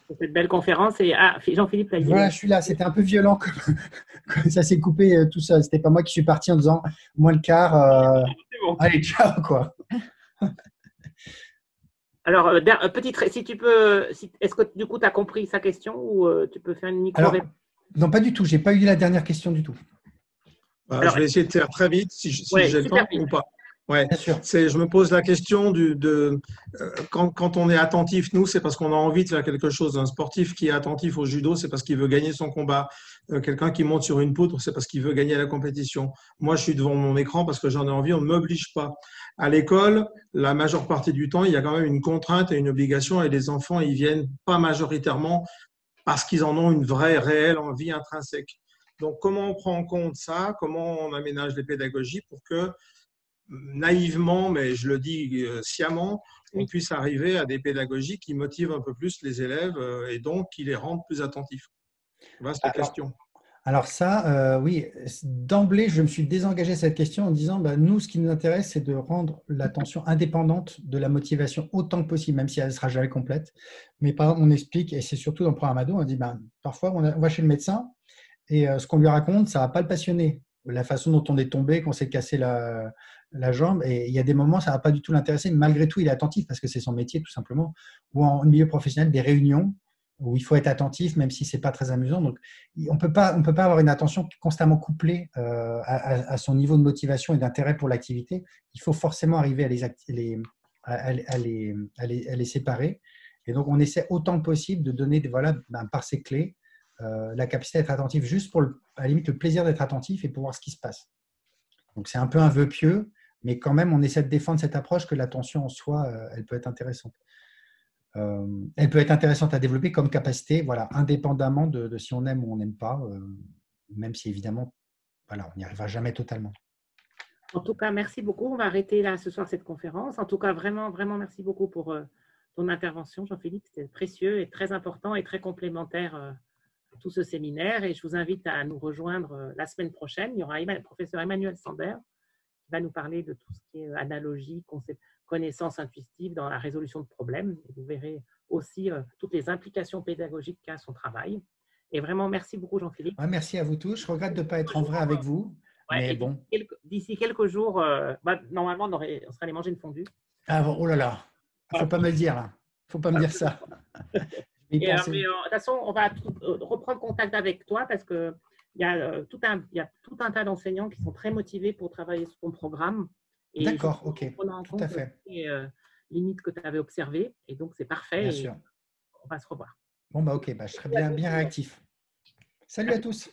pour cette belle conférence. Et Jean-Philippe l'a dit. Voilà, je suis là. C'était un peu violent comme ça s'est coupé tout ça. C'était pas moi qui suis parti en disant moins le quart. Bon. Allez, ciao quoi. Alors, si tu peux, est-ce que du coup tu as compris sa question ou tu peux faire une micro-réponse? Non, pas du tout. Je n'ai pas eu la dernière question du tout. Alors, je vais essayer de faire très vite si j'ai le temps ou pas. Ouais. Bien sûr. Je me pose la question quand on est attentif, nous, c'est parce qu'on a envie de faire quelque chose. Un sportif qui est attentif au judo, c'est parce qu'il veut gagner son combat. Quelqu'un qui monte sur une poutre, c'est parce qu'il veut gagner la compétition. Moi, je suis devant mon écran parce que j'en ai envie, on ne m'oblige pas. À l'école, la majeure partie du temps, il y a quand même une contrainte et une obligation et les enfants, ils viennent pas majoritairement parce qu'ils en ont une vraie, réelle envie intrinsèque. Donc, comment on prend en compte ça? Comment on aménage les pédagogies pour que, naïvement, mais je le dis sciemment, on puisse arriver à des pédagogies qui motivent un peu plus les élèves et donc qui les rendent plus attentifs? Vaste question. Alors ça, oui, d'emblée, je me suis désengagé de cette question en disant, nous, ce qui nous intéresse, c'est de rendre l'attention indépendante de la motivation autant que possible, même si elle ne sera jamais complète. Mais par exemple, on explique, et c'est surtout dans le programme ado, on dit, parfois, on va chez le médecin et ce qu'on lui raconte, ça ne va pas le passionner. La façon dont on est tombé, qu'on s'est cassé la jambe, et il y a des moments, ça ne va pas du tout l'intéresser, mais malgré tout, il est attentif parce que c'est son métier, tout simplement. Ou en milieu professionnel, des réunions, où il faut être attentif, même si ce n'est pas très amusant. Donc, on ne peut pas avoir une attention constamment couplée à son niveau de motivation et d'intérêt pour l'activité. Il faut forcément arriver à les séparer. Et donc, on essaie autant que possible de donner, par ces clés, la capacité d'être attentif, juste pour, à la limite, le plaisir d'être attentif et pour voir ce qui se passe. Donc, c'est un peu un vœu pieux, mais quand même, on essaie de défendre cette approche que l'attention en soi, elle peut être intéressante. elle peut être intéressante à développer comme capacité, voilà, indépendamment de si on aime ou on n'aime pas, même si évidemment, voilà, on n'y arrivera jamais totalement. En tout cas, merci beaucoup. On va arrêter là ce soir cette conférence. En tout cas, vraiment, vraiment merci beaucoup pour ton intervention, Jean-Philippe. C'était précieux et très important et très complémentaire à tout ce séminaire. Et je vous invite à nous rejoindre la semaine prochaine. Il y aura le professeur Emmanuel Sander qui va nous parler de tout ce qui est analogie, connaissance intuitive dans la résolution de problèmes. Et vous verrez aussi toutes les implications pédagogiques qu'a son travail. Et vraiment, merci beaucoup, Jean-Philippe. Ouais, merci à vous tous. Je regrette de ne pas être en vrai avec vous. Ouais, mais bon. D'ici quelques jours, normalement, on serait allé manger une fondue. Ah, bon, oh là là, il ne faut pas me le dire, là. Il ne faut pas me dire ça. Mais de toute façon, on va reprendre contact avec toi parce qu'il y a tout un tas d'enseignants qui sont très motivés pour travailler sur ton programme. D'accord, ok, tout à fait. Les limites que tu avais observées. Et donc, c'est parfait. Bien sûr. On va se revoir. Bon, bah ok, bah, je serai bien réactif. Salut à tous.